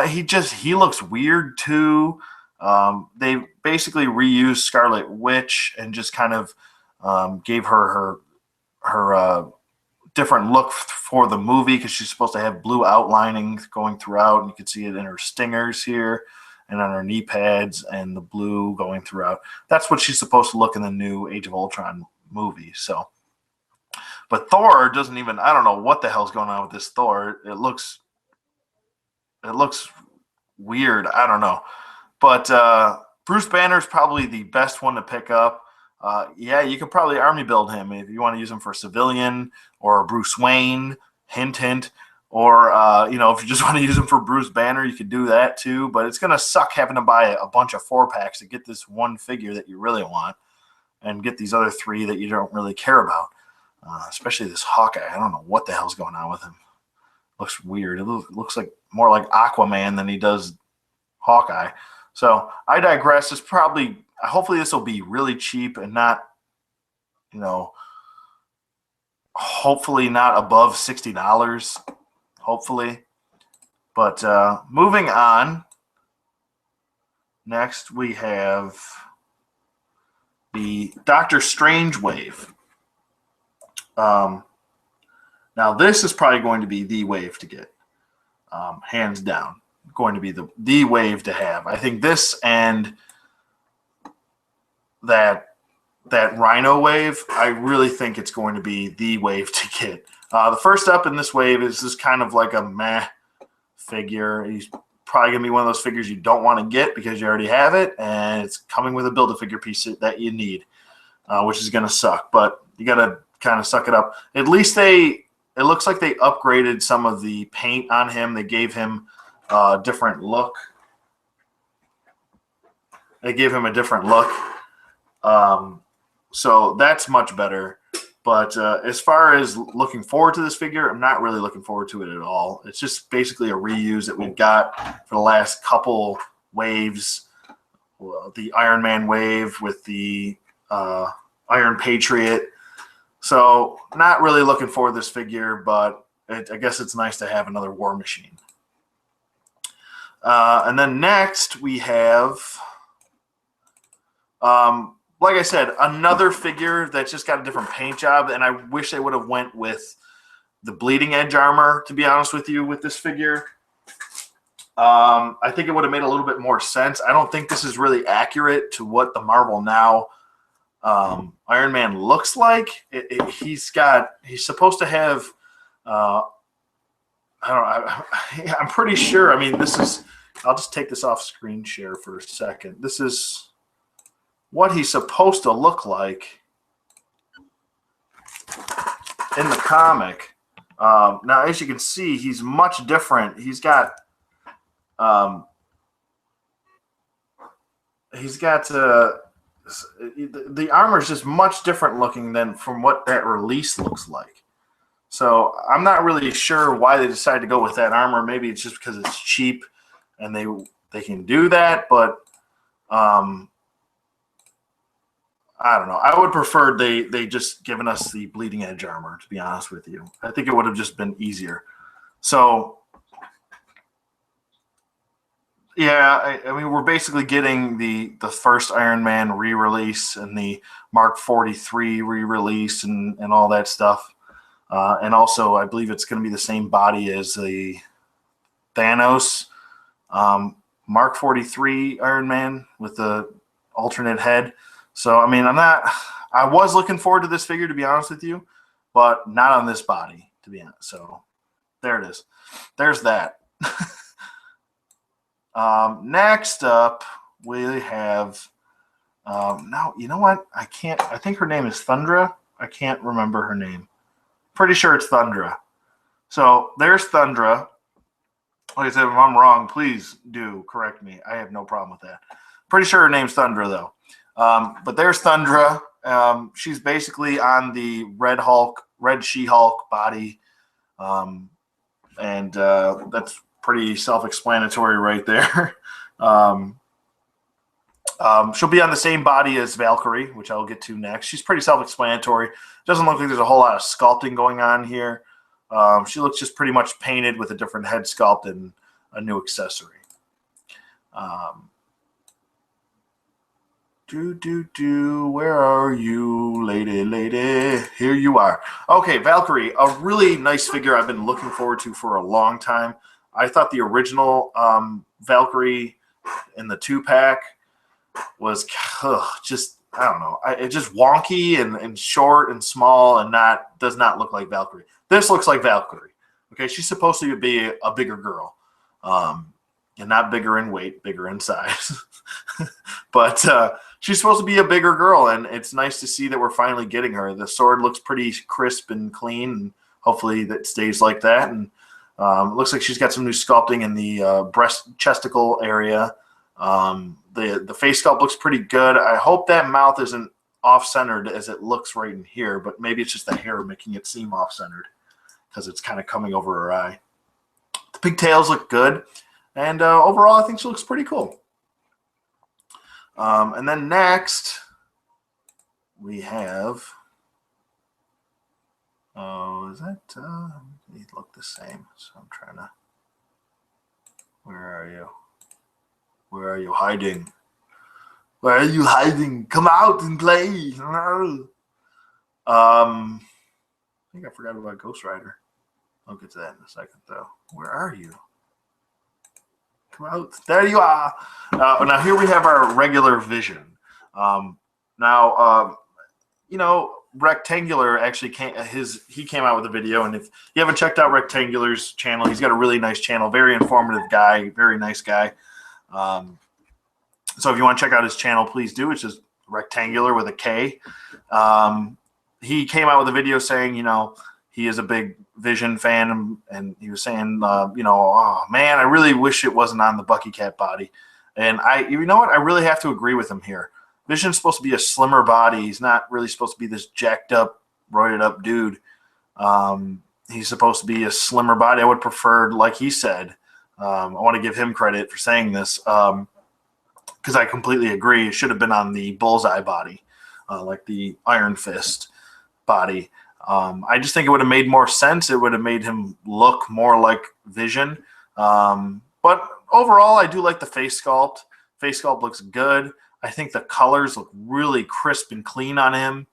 He looks weird too. They basically reused Scarlet Witch and just kind of gave her different look for the movie, because she's supposed to have blue outlining going throughout, and you can see it in her stingers here and on her knee pads and the blue going throughout. That's what she's supposed to look in the new Age of Ultron movie. So, but Thor doesn't even, I don't know what the hell's going on with this Thor. It looks weird. I don't know. But Bruce Banner's probably the best one to pick up. Yeah, you could probably army build him if you want to use him for civilian or Bruce Wayne, hint, hint. Or, if you just want to use him for Bruce Banner, you could do that too. But it's going to suck having to buy a bunch of 4-packs to get this one figure that you really want and get these other 3 that you don't really care about. Especially this Hawkeye. I don't know what the hell's going on with him. Looks weird. It looks like more like Aquaman than he does Hawkeye. So I digress. Hopefully this will be really cheap and not, hopefully not above $60. Hopefully. But moving on. Next we have the Doctor Strange wave. Now this is probably going to be the wave to get, hands down. Going to be the wave to have. I think this and that that Rhino wave, I really think it's going to be the wave to get. The first up in this wave is just kind of like a meh figure. He's probably going to be one of those figures you don't want to get because you already have it, and it's coming with a Build-A-Figure piece that you need, which is going to suck. But you got to kind of suck it up. At least it looks like they upgraded some of the paint on him. They gave him a different look. So that's much better. But as far as looking forward to this figure, I'm not really looking forward to it at all. It's just basically a reuse that we've got for the last couple waves. Well, the Iron Man wave with the Iron Patriot. So not really looking forward to this figure, but I guess it's nice to have another War Machine. And then next we have... like I said, another figure that's just got a different paint job, and I wish they would have went with the bleeding edge armor, to be honest with you, with this figure. I think it would have made a little bit more sense. I don't think this is really accurate to what the Marvel Now Iron Man looks like. He's supposed to have, I don't know, I'm pretty sure, I mean, this is, I'll just take this off screen share for a second. This is what he's supposed to look like in the comic. Now, as you can see, he's much different. He's got the armor is just much different looking than from what that release looks like. So I'm not really sure why they decided to go with that armor. Maybe it's just because it's cheap and they can do that, but I don't know. I would prefer they just given us the bleeding edge armor, to be honest with you. I think it would have just been easier. So, yeah, I mean, we're basically getting the first Iron Man re-release and the Mark 43 re-release and all that stuff. And also, I believe it's going to be the same body as the Thanos Mark 43 Iron Man with the alternate head. So, I mean, I was looking forward to this figure, to be honest with you, but not on this body, to be honest. So, there it is. There's that. Next up, we have, now, you know what? I think her name is Thundra. I can't remember her name. Pretty sure it's Thundra. So, there's Thundra. Like I said, if I'm wrong, please do correct me. I have no problem with that. Pretty sure her name's Thundra, though. But there's Thundra. She's basically on the Red She-Hulk body. And that's pretty self-explanatory right there. She'll be on the same body as Valkyrie, which I'll get to next. She's pretty self-explanatory. Doesn't look like there's a whole lot of sculpting going on here. She looks just pretty much painted with a different head sculpt and a new accessory. Where are you, lady? Here you are. Okay, Valkyrie, a really nice figure I've been looking forward to for a long time. I thought the original Valkyrie in the 2-pack was just, I don't know, it's just wonky and short and small and does not look like Valkyrie. This looks like Valkyrie. Okay, she's supposed to be a bigger girl. And not bigger in weight, bigger in size. But she's supposed to be a bigger girl, and it's nice to see that we're finally getting her. The sword looks pretty crisp and clean, and hopefully that stays like that. And it looks like she's got some new sculpting in the breast chesticle area. The face sculpt looks pretty good. I hope that mouth isn't off-centered as it looks right in here, but maybe it's just the hair making it seem off-centered because it's kind of coming over her eye. The pigtails look good. And overall, I think she looks pretty cool. And then next, we have, is that, they look the same. So I'm trying to, where are you? Where are you hiding? Where are you hiding? Come out and play. I think I forgot about Ghost Rider. I'll get to that in a second, though. Where are you? Out. There you are. Now here we have our regular Vision. Now Rectangular actually he came out with a video, and if you haven't checked out Rectangular's channel, he's got a really nice channel, very informative guy, very nice guy. So if you want to check out his channel, please do. It's just Rectangular with a K. He came out with a video saying, he is a big Vision fan, and he was saying, oh man, I really wish it wasn't on the Bucky Cat body. And you know what? I really have to agree with him here. Vision's supposed to be a slimmer body. He's not really supposed to be this jacked up, roided up dude. He's supposed to be a slimmer body. I would prefer, like he said, I want to give him credit for saying this, because I completely agree. It should have been on the Bullseye body, like the Iron Fist body. I just think it would have made more sense. It would have made him look more like Vision. But overall, I do like the face sculpt. Face sculpt looks good. I think the colors look really crisp and clean on him.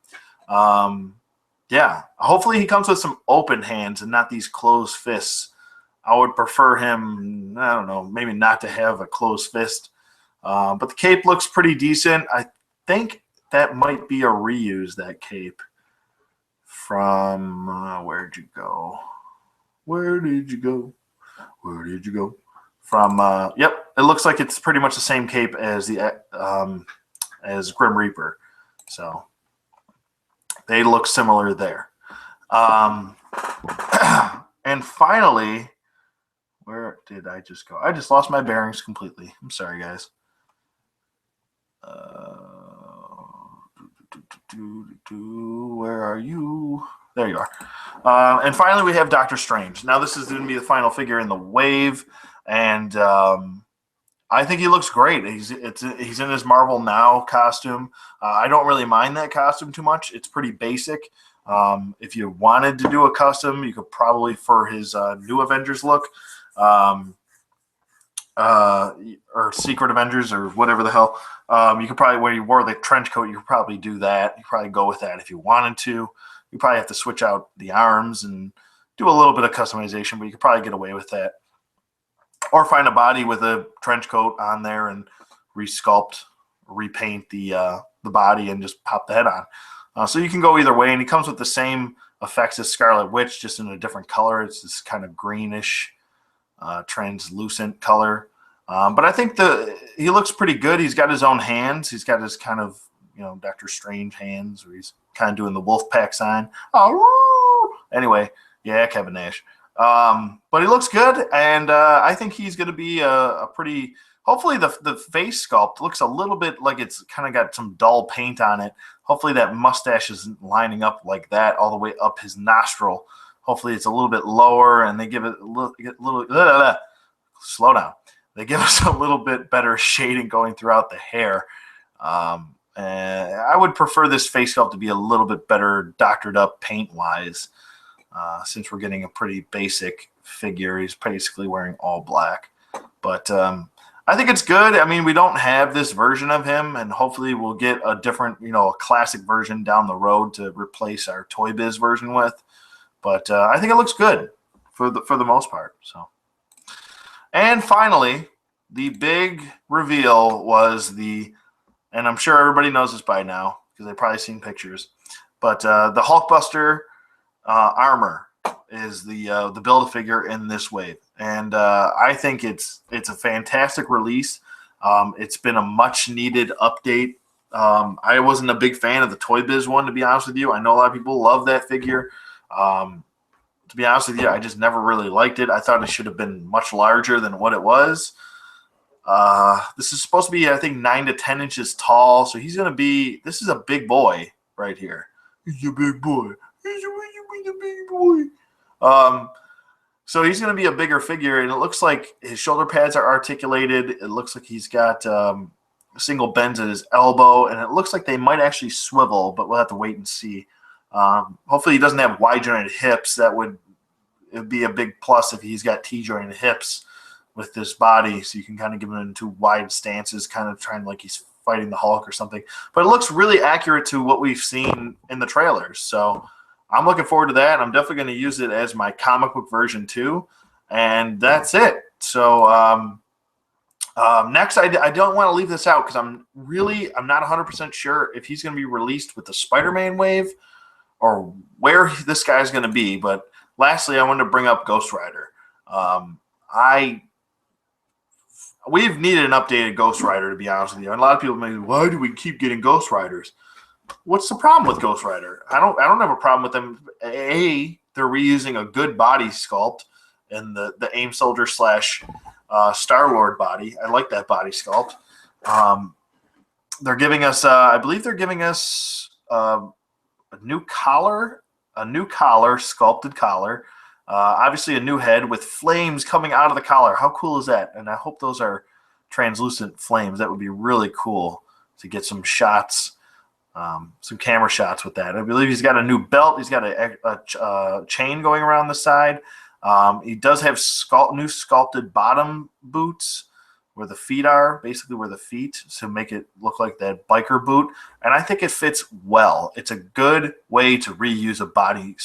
Yeah, hopefully he comes with some open hands and not these closed fists. I would prefer him, I don't know, maybe not to have a closed fist. But the cape looks pretty decent. I think that might be a reuse, that cape. From, where'd you go? Where did you go? Where did you go? From, yep, it looks like it's pretty much the same cape as as Grim Reaper. So they look similar there. And finally, where did I just go? I just lost my bearings completely. I'm sorry, guys. Where are you? There you are. And finally, we have Doctor Strange. Now, this is going to be the final figure in the wave, and I think he looks great. He's in his Marvel Now costume. I don't really mind that costume too much. It's pretty basic. If you wanted to do a custom, you could probably, for his new Avengers look, or Secret Avengers or whatever the hell, you could probably, where you wore the trench coat, you could probably do that. You could probably go with that if you wanted to. You probably have to switch out the arms and do a little bit of customization, but you could probably get away with that. Or find a body with a trench coat on there and resculpt, repaint the body and just pop the head on. So you can go either way, and he comes with the same effects as Scarlet Witch, just in a different color. It's this kind of greenish, translucent color. But I think he looks pretty good. He's got his own hands. He's got his kind of, Doctor Strange hands, where he's kind of doing the wolf pack sign. Oh, anyway, yeah, Kevin Nash. But he looks good, and I think he's going to be a pretty. Hopefully, the face sculpt looks a little bit like it's kind of got some dull paint on it. Hopefully, that mustache isn't lining up like that all the way up his nostril. Hopefully, it's a little bit lower, and they give it a little. Slow down. They give us a little bit better shading going throughout the hair. And I would prefer this face sculpt to be a little bit better doctored up paint-wise, since we're getting a pretty basic figure. He's basically wearing all black. But I think it's good. I mean, we don't have this version of him, and hopefully we'll get a different, a classic version down the road to replace our Toy Biz version with. But I think it looks good for the most part. So. And finally, the big reveal was and I'm sure everybody knows this by now because they've probably seen pictures, but the Hulkbuster armor is the Build-A-Figure in this wave. And I think it's a fantastic release. It's been a much-needed update. I wasn't a big fan of the Toy Biz one, to be honest with you. I know a lot of people love that figure. To be honest with you, I just never really liked it. I thought it should have been much larger than what it was. This is supposed to be, I think, 9 to 10 inches tall. So he's going to be, this is a big boy right here. He's a big boy. He's a big boy. So he's going to be a bigger figure, and it looks like his shoulder pads are articulated. It looks like he's got single bends at his elbow, and it looks like they might actually swivel, but we'll have to wait and see. Hopefully he doesn't have wide-jointed hips. It'd be a big plus if he's got T-jointed hips with this body, so you can kind of give him into wide stances, kind of trying like he's fighting the Hulk or something. But it looks really accurate to what we've seen in the trailers. So I'm looking forward to that. I'm definitely going to use it as my comic book version too. And that's it. So Next, I don't want to leave this out because I'm not 100% sure if he's going to be released with the Spider-Man wave or where this guy's going to be. But lastly, I wanted to bring up Ghost Rider. We've needed an updated Ghost Rider, to be honest with you. And a lot of people may be, why do we keep getting Ghost Riders? What's the problem with Ghost Rider? I don't have a problem with them. They're reusing a good body sculpt in the AIM Soldier / Star-Lord body. I like that body sculpt. They're giving us, I believe they're giving us a new collar, sculpted collar. Obviously a new head with flames coming out of the collar. How cool is that? And I hope those are translucent flames. That would be really cool to get some shots, some camera shots with that. I believe he's got a new belt. He's got a chain going around the side. He does have new sculpted bottom boots where the feet are, basically where the feet, to make it look like that biker boot. And I think it fits well. It's a good way to reuse a body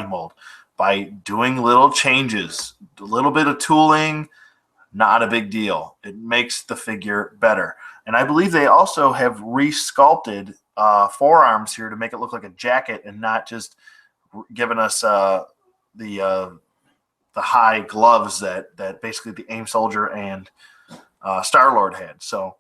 mold by doing little changes, a little bit of tooling, not a big deal. It makes the figure better. And I believe they also have re-sculpted forearms here to make it look like a jacket and not just giving us the high gloves that basically the AIM Soldier and Star-Lord had. So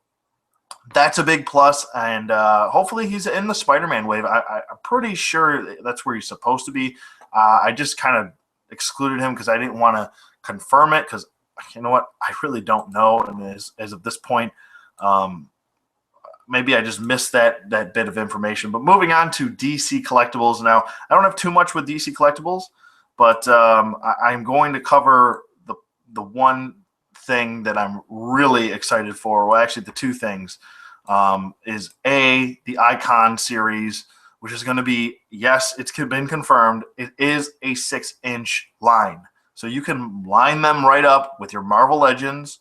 that's a big plus, and hopefully he's in the Spider-Man wave. I'm pretty sure that's where he's supposed to be. I just kind of excluded him because I didn't want to confirm it because, you know what, I really don't know. And as of this point, maybe I just missed that bit of information. But moving on to DC Collectibles now. I don't have too much with DC Collectibles, but I'm going to cover the one thing that I'm really excited for. Well, actually, the two things is the Icon series, which is going to be, yes, it's been confirmed. It is a 6-inch line. So you can line them right up with your Marvel Legends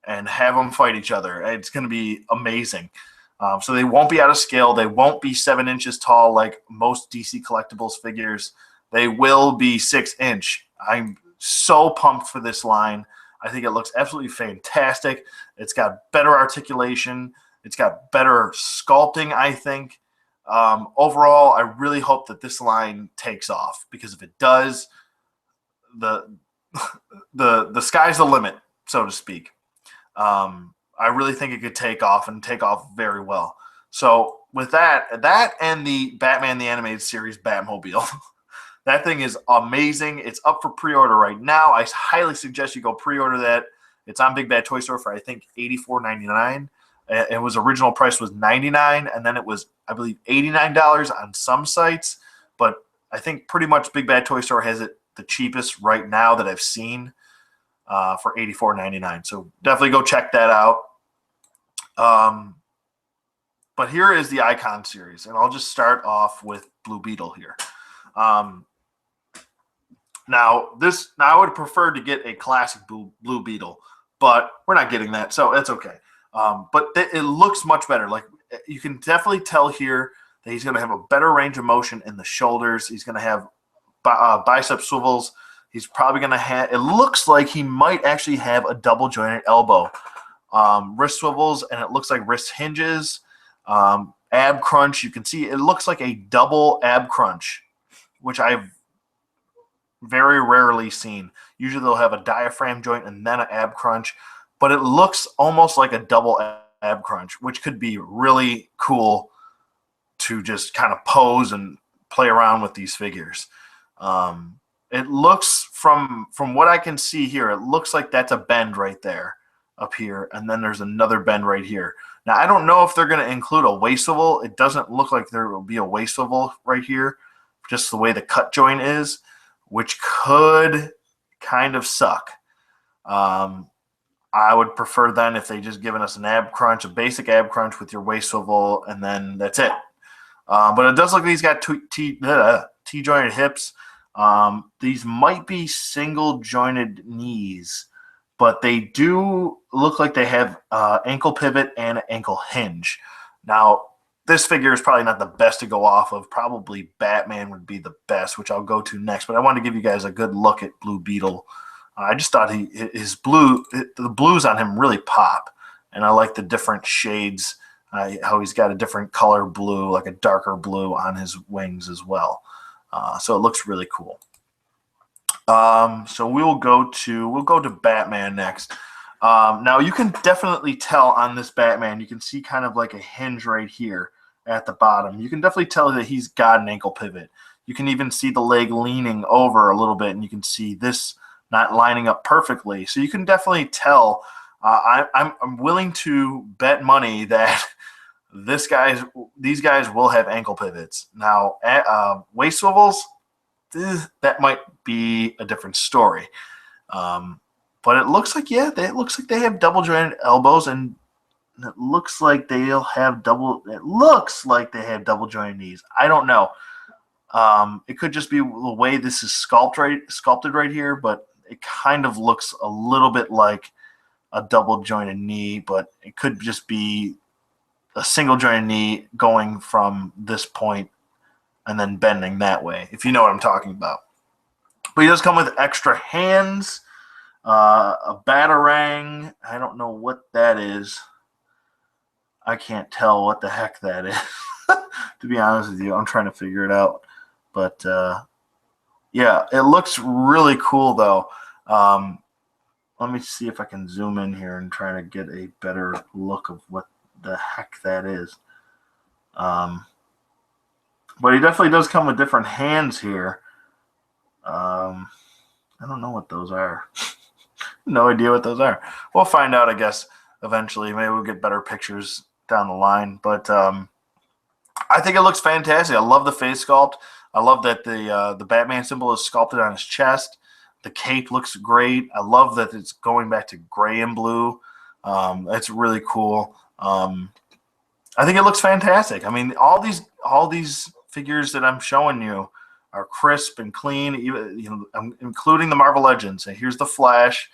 and have them fight each other. It's going to be amazing. So they won't be out of scale. They won't be 7 inches tall like most DC Collectibles figures. They will be 6-inch. I'm so pumped for this line. I think it looks absolutely fantastic. It's got better articulation. It's got better sculpting, I think. Overall, I really hope that this line takes off, because if it does, the sky's the limit, so to speak. I really think it could take off and take off very well. So with that and the Batman the Animated Series Batmobile, that thing is amazing. It's up for pre-order right now. I highly suggest you go pre-order that. It's on Big Bad Toy Store for, I think, $84.99. It was original price was $99, and then it was, I believe, $89 on some sites. But I think pretty much Big Bad Toy Store has it the cheapest right now that I've seen for $84.99. So definitely go check that out. But here is the Icon series, and I'll just start off with Blue Beetle here. Now I would prefer to get a classic Blue Beetle, but we're not getting that, so it's okay. But it looks much better. Like, you can definitely tell here that he's going to have a better range of motion in the shoulders. He's going to have bicep swivels. He's probably going to have, it looks like he might actually have a double jointed elbow. Wrist swivels, and it looks like wrist hinges. Ab crunch, you can see it looks like a double ab crunch, which I've very rarely seen. Usually they'll have a diaphragm joint and then an ab crunch, but it looks almost like a double ab crunch, which could be really cool to just kind of pose and play around with these figures. It looks, from what I can see here, it looks like that's a bend right there up here, and then there's another bend right here. Now, I don't know if they're going to include a waist swivel. It doesn't look like there will be a waist swivel right here, just the way the cut joint is, which could kind of suck. I would prefer then if they just given us an ab crunch, a basic ab crunch with your waist swivel, and then that's it. But it does look like he's got T-jointed hips. These might be single-jointed knees, but they do look like they have ankle pivot and ankle hinge. Now, this figure is probably not the best to go off of. Probably Batman would be the best, which I'll go to next. But I want to give you guys a good look at Blue Beetle I just thought the blues on him really pop, and I like the different shades. How he's got a different color blue, like a darker blue on his wings as well. So it looks really cool. So we'll go to Batman next. Now you can definitely tell on this Batman, you can see kind of like a hinge right here at the bottom. You can definitely tell that he's got an ankle pivot. You can even see the leg leaning over a little bit, and you can see this not lining up perfectly. So you can definitely tell. I'm willing to bet money that these guys will have ankle pivots. Now, waist swivels, that might be a different story. But it looks like, yeah, they have double jointed elbows, and it looks like they have double jointed knees. I don't know. It could just be the way this is sculpted right here, but it kind of looks a little bit like a double jointed knee, but it could just be a single jointed knee going from this point and then bending that way, if you know what I'm talking about. But he does come with extra hands, a batarang. I don't know what that is. I can't tell what the heck that is, to be honest with you. I'm trying to figure it out. But, yeah, it looks really cool, though. Let me see if I can zoom in here and try to get a better look of what the heck that is. But he definitely does come with different hands here. I don't know what those are. No idea what those are. We'll find out, I guess, eventually. Maybe we'll get better pictures down the line. But I think it looks fantastic. I love the face sculpt. I love that the Batman symbol is sculpted on his chest. The cape looks great. I love that it's going back to gray and blue. It's really cool. I think it looks fantastic. I mean, all these figures that I'm showing you are crisp and clean. Even, you know, I'm including the Marvel Legends. And here's the Flash.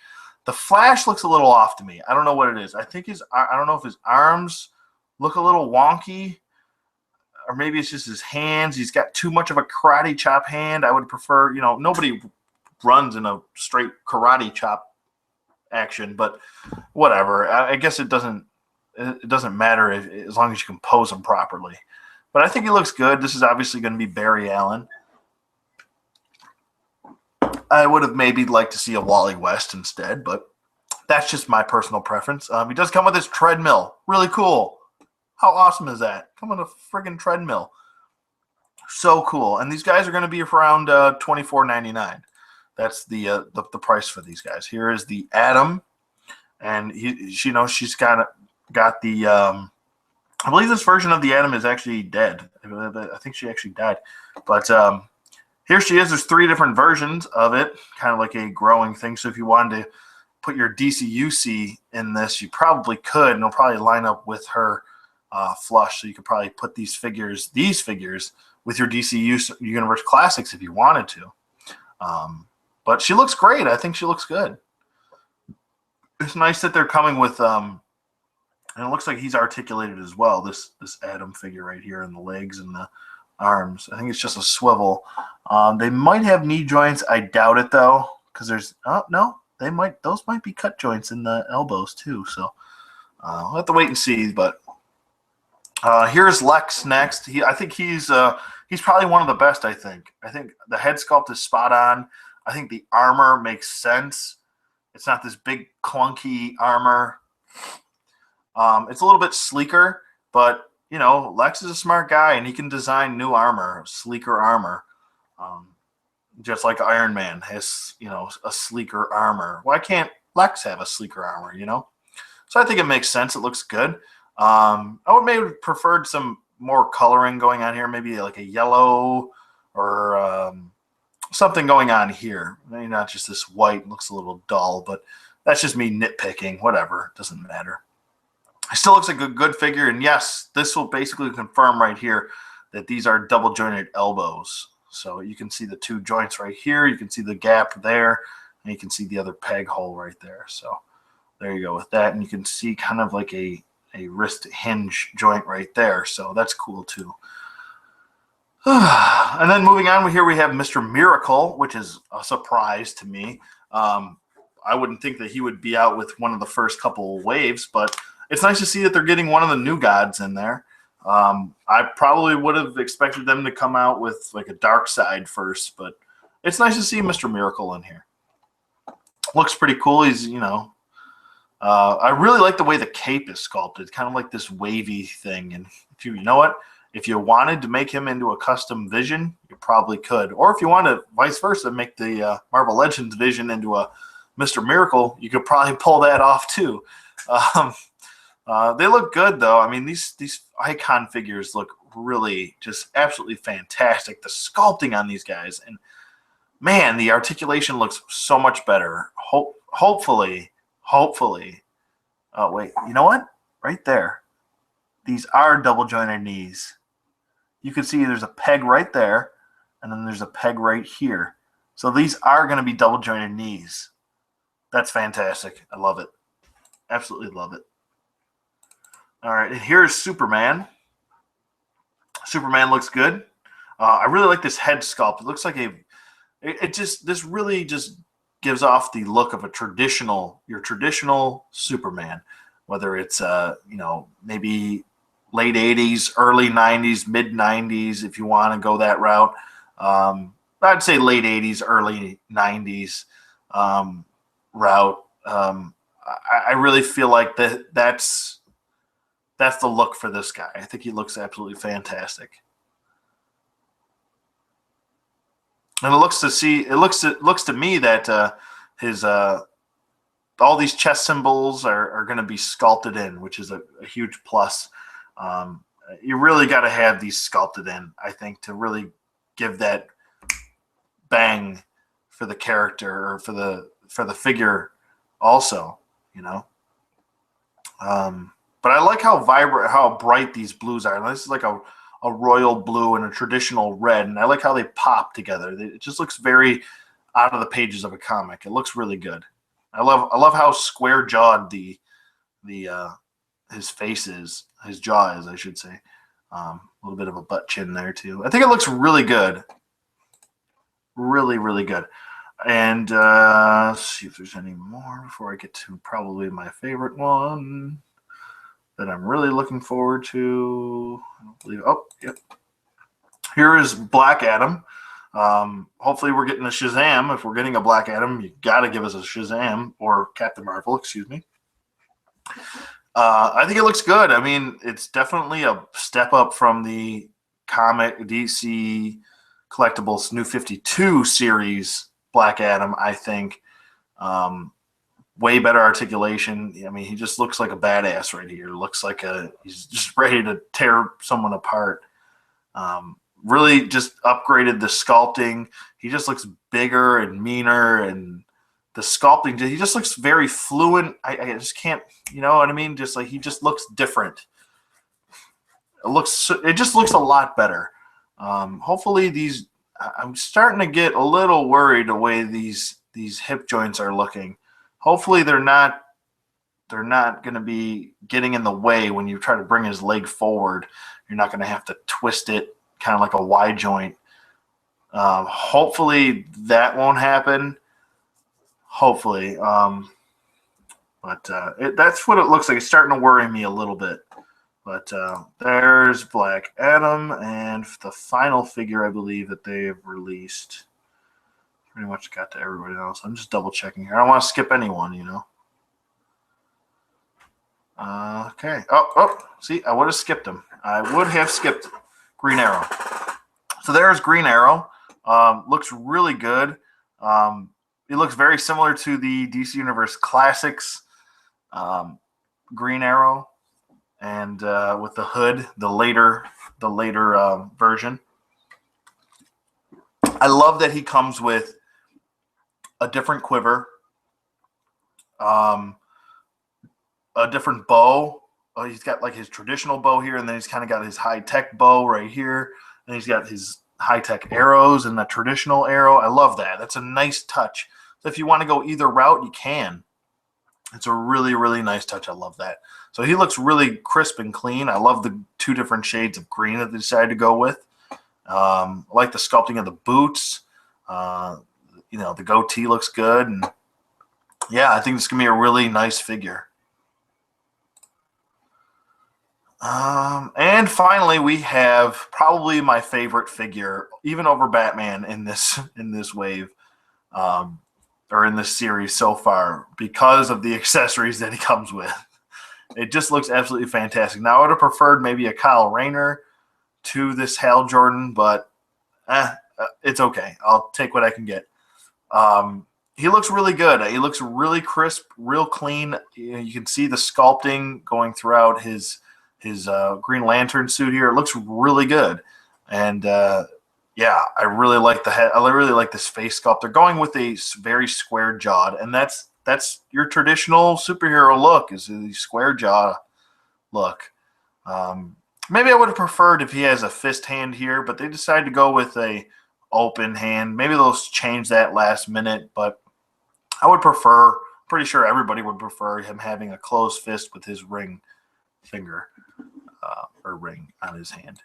The Flash looks a little off to me. I don't know what it is. I don't know if his arms look a little wonky, or maybe it's just his hands. He's got too much of a karate chop hand. I would prefer, you know, nobody runs in a straight karate chop action, but whatever. I guess it doesn't matter as long as you can pose him properly. But I think he looks good. This is obviously going to be Barry Allen. I would have maybe liked to see a Wally West instead, but that's just my personal preference. He does come with his treadmill. Really cool. How awesome is that? Come with a friggin' treadmill. So cool. And these guys are going to be around $24.99. That's the price for these guys. Here is the Atom, and she's got the. I believe this version of the Atom is actually dead. I think she actually died, but here she is. There's 3 different versions of it, kind of like a growing thing. So if you wanted to put your DCUC in this, you probably could, and it'll probably line up with her flush. So you could probably put these figures with your DC Universe Classics if you wanted to. But she looks great. I think she looks good. It's nice that they're coming with, and it looks like he's articulated as well, this Atom figure right here in the legs and the arms. I think it's just a swivel. They might have knee joints. I doubt it, though, because those might be cut joints in the elbows, too. So we'll have to wait and see. But here's Lex next. I think he's probably one of the best, I think. I think the head sculpt is spot on. I think the armor makes sense. It's not this big clunky armor. It's a little bit sleeker, but you know, Lex is a smart guy and he can design new armor, sleeker armor. Just like Iron Man has, you know, a sleeker armor. Why can't Lex have a sleeker armor, you know? So I think it makes sense. It looks good. I would maybe have preferred some more coloring going on here, maybe like a yellow or something going on here. Maybe not just this white. It looks a little dull, but that's just me nitpicking. Whatever. It doesn't matter. It still looks like a good figure, and yes, this will basically confirm right here that these are double jointed elbows. So you can see the 2 joints right here. You can see the gap there, and you can see the other peg hole right there. So there you go with that, and you can see kind of like a wrist hinge joint right there. So that's cool too. And then moving on, here we have Mr. Miracle, which is a surprise to me. I wouldn't think that he would be out with one of the first couple of waves, but it's nice to see that they're getting one of the new gods in there. I probably would have expected them to come out with like a dark side first, but it's nice to see Mr. Miracle in here. Looks pretty cool. He's, I really like the way the cape is sculpted, kind of like this wavy thing. And if you know what, if you wanted to make him into a custom Vision, you probably could. Or if you want to, vice versa, make the Marvel Legends Vision into a Mr. Miracle, you could probably pull that off too. They look good, though. I mean, these icon figures look really just absolutely fantastic. The sculpting on these guys, and man, the articulation looks so much better. Hopefully. Oh, wait, you know what? Right there. These are double jointed knees. You can see there's a peg right there, and then there's a peg right here. So these are going to be double jointed knees. That's fantastic. I love it. Absolutely love it. All right, and here's Superman. Superman looks good. I really like this head sculpt. It looks like this really just gives off the look of your traditional Superman, whether it's maybe late 80s, early 90s, mid 90s, if you want to go that route. I'd say late 80s, early 90s route. I really feel like that's the look for this guy. I think he looks absolutely fantastic. And it looks to me that his all these chest symbols are going to be sculpted in, which is a huge plus. You really got to have these sculpted in, I think, to really give that bang for the character or for the figure also, But I like how vibrant, how bright these blues are. This is like a royal blue and a traditional red, and I like how they pop together. It just looks very out of the pages of a comic. It looks really good. I love how square jawed his face is, his jaw is, I should say. A little bit of a butt chin there too. I think it looks really good. Really, really good. And let's see if there's any more before I get to probably my favorite one that I'm really looking forward to. I don't believe. Oh, yep. Here is Black Adam. Hopefully we're getting a Shazam. If we're getting a Black Adam, you got to give us a Shazam or Captain Marvel, excuse me. I think it looks good. I mean, it's definitely a step up from the comic DC Collectibles New 52 series Black Adam, I think. Way better articulation. I mean, he just looks like a badass right here. Looks like he's just ready to tear someone apart. Really just upgraded the sculpting. He just looks bigger and meaner, and the sculpting, he just looks very fluent. I just can't, you know what I mean? Just like he just looks different. It just looks a lot better. Hopefully I'm starting to get a little worried the way these hip joints are looking. Hopefully they're not going to be getting in the way when you try to bring his leg forward. You're not going to have to twist it kind of like a Y joint. Hopefully that won't happen. Hopefully. But that's what it looks like. It's starting to worry me a little bit. But there's Black Adam, and the final figure I believe that they've released. Pretty much got to everybody else. I'm just double checking here. I don't want to skip anyone, Okay. Oh, see, I would have skipped him. I would have skipped Green Arrow. So there's Green Arrow. Looks really good. He looks very similar to the DC Universe Classics Green Arrow, and with the hood, the later version. I love that he comes with a different quiver, a different bow. He's got like his traditional bow here, and then he's kind of got his high-tech bow right here, and he's got his high-tech arrows and the traditional arrow. I love that. That's a nice touch. So if you want to go either route, you can. It's a really, really nice touch. I love that. So he looks really crisp and clean. I love the two different shades of green that they decided to go with. I like the sculpting of the boots. The goatee looks good, and yeah, I think it's gonna be a really nice figure. And finally, we have probably my favorite figure, even over Batman in this wave, or in this series so far, because of the accessories that he comes with. It just looks absolutely fantastic. Now, I would have preferred maybe a Kyle Rayner to this Hal Jordan, but it's okay. I'll take what I can get. He looks really good. He looks really crisp, real clean. You can see the sculpting going throughout his Green Lantern suit here. It looks really good, and yeah, I really like the head. I really like this face sculpt. They're going with a very square jawed, and that's your traditional superhero look, is the square jaw look. Maybe I would have preferred if he has a fist hand here, but they decided to go with a open hand. Maybe they'll change that last minute, but I would prefer, pretty sure everybody would prefer him having a closed fist with his ring finger or ring on his hand.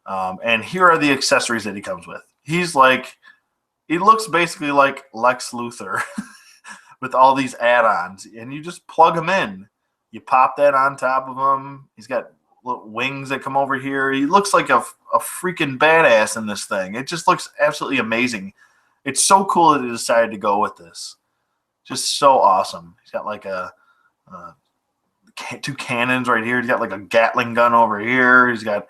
And here are the accessories that he comes with. He looks basically like Lex Luthor with all these add-ons, and you just plug him in. You pop that on top of him. He's got little wings that come over here. He looks like a freaking badass in this thing. It just looks absolutely amazing. It's so cool that he decided to go with this. Just so awesome. He's got like two cannons right here. He's got like a Gatling gun over here. He's got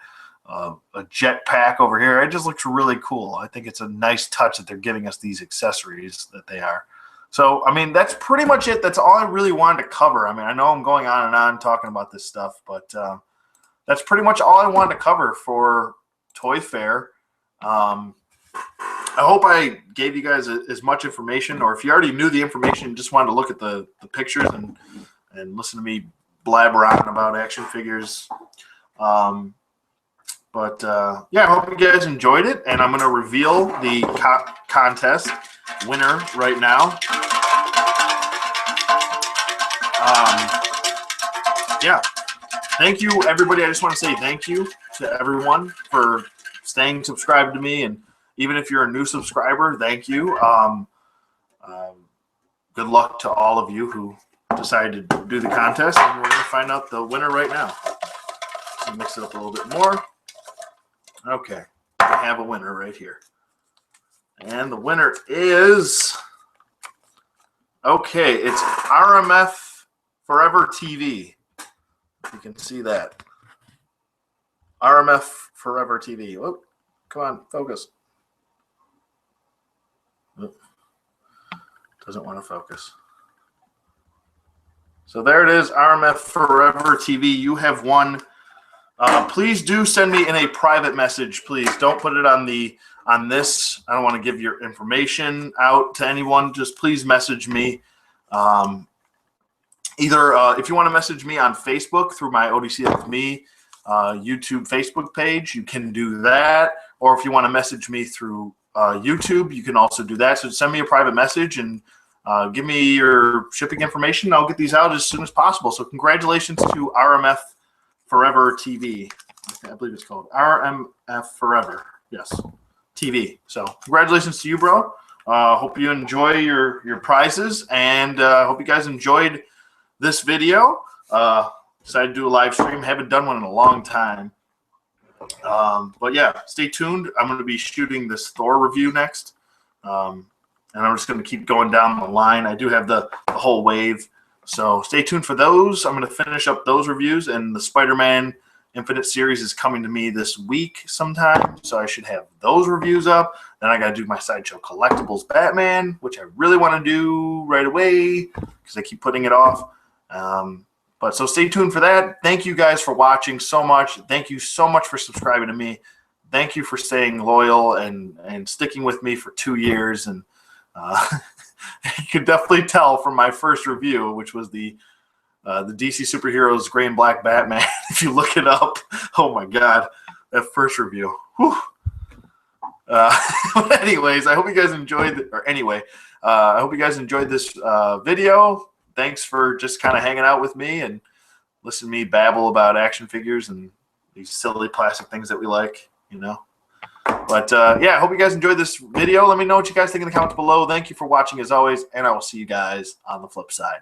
a jet pack over here. It just looks really cool. I think it's a nice touch that they're giving us these accessories that they are. So, I mean, that's pretty much it. That's all I really wanted to cover. I mean, I know I'm going on and on talking about this stuff, but that's pretty much all I wanted to cover for Toy Fair. I hope I gave you guys as much information, or if you already knew the information, just wanted to look at the pictures and listen to me blabber on about action figures. Yeah, I hope you guys enjoyed it, and I'm going to reveal the contest winner right now. Yeah, thank you, everybody. I just want to say thank you to everyone for staying subscribed to me, and even if you're a new subscriber, thank you. Good luck to all of you who decided to do the contest, and we're going to find out the winner right now. So mix it up a little bit more. Okay, I have a winner right here. And the winner is, okay, it's RMF Forever TV. You can see that. RMF Forever TV. Oh, come on, focus. Oh, doesn't want to focus. So there it is, RMF Forever TV. You have won. Please do send me in a private message, please. Don't put it on this. I don't want to give your information out to anyone. Just please message me. Either if you want to message me on Facebook through my ODC with me YouTube Facebook page, you can do that. Or if you want to message me through YouTube, you can also do that. So send me a private message and give me your shipping information. I'll get these out as soon as possible. So congratulations to RMF Forever TV. I believe it's called RMF Forever. Yes, TV. So congratulations to you, bro. Hope you enjoy your prizes, and hope you guys enjoyed this video. Decided to do a live stream. Haven't done one in a long time. But yeah, stay tuned. I'm going to be shooting this Thor review next. And I'm just going to keep going down the line. I do have the whole wave. So stay tuned for those. I'm going to finish up those reviews, and the Spider-Man Infinite series is coming to me this week sometime, so I should have those reviews up. Then I got to do my Sideshow Collectibles Batman, which I really want to do right away because I keep putting it off. But so stay tuned for that. Thank you guys for watching so much. Thank you so much for subscribing to me. Thank you for staying loyal and sticking with me for 2 years. And you can definitely tell from my first review, which was the DC Superheroes Gray and Black Batman. If you look it up, oh my God, that first review. Whew. But anyways, I hope you guys enjoyed. I hope you guys enjoyed this video. Thanks for just kind of hanging out with me and listening to me babble about action figures and these silly plastic things that we like. You know. But yeah, I hope you guys enjoyed this video. Let me know what you guys think in the comments below. Thank you for watching as always, and I will see you guys on the flip side.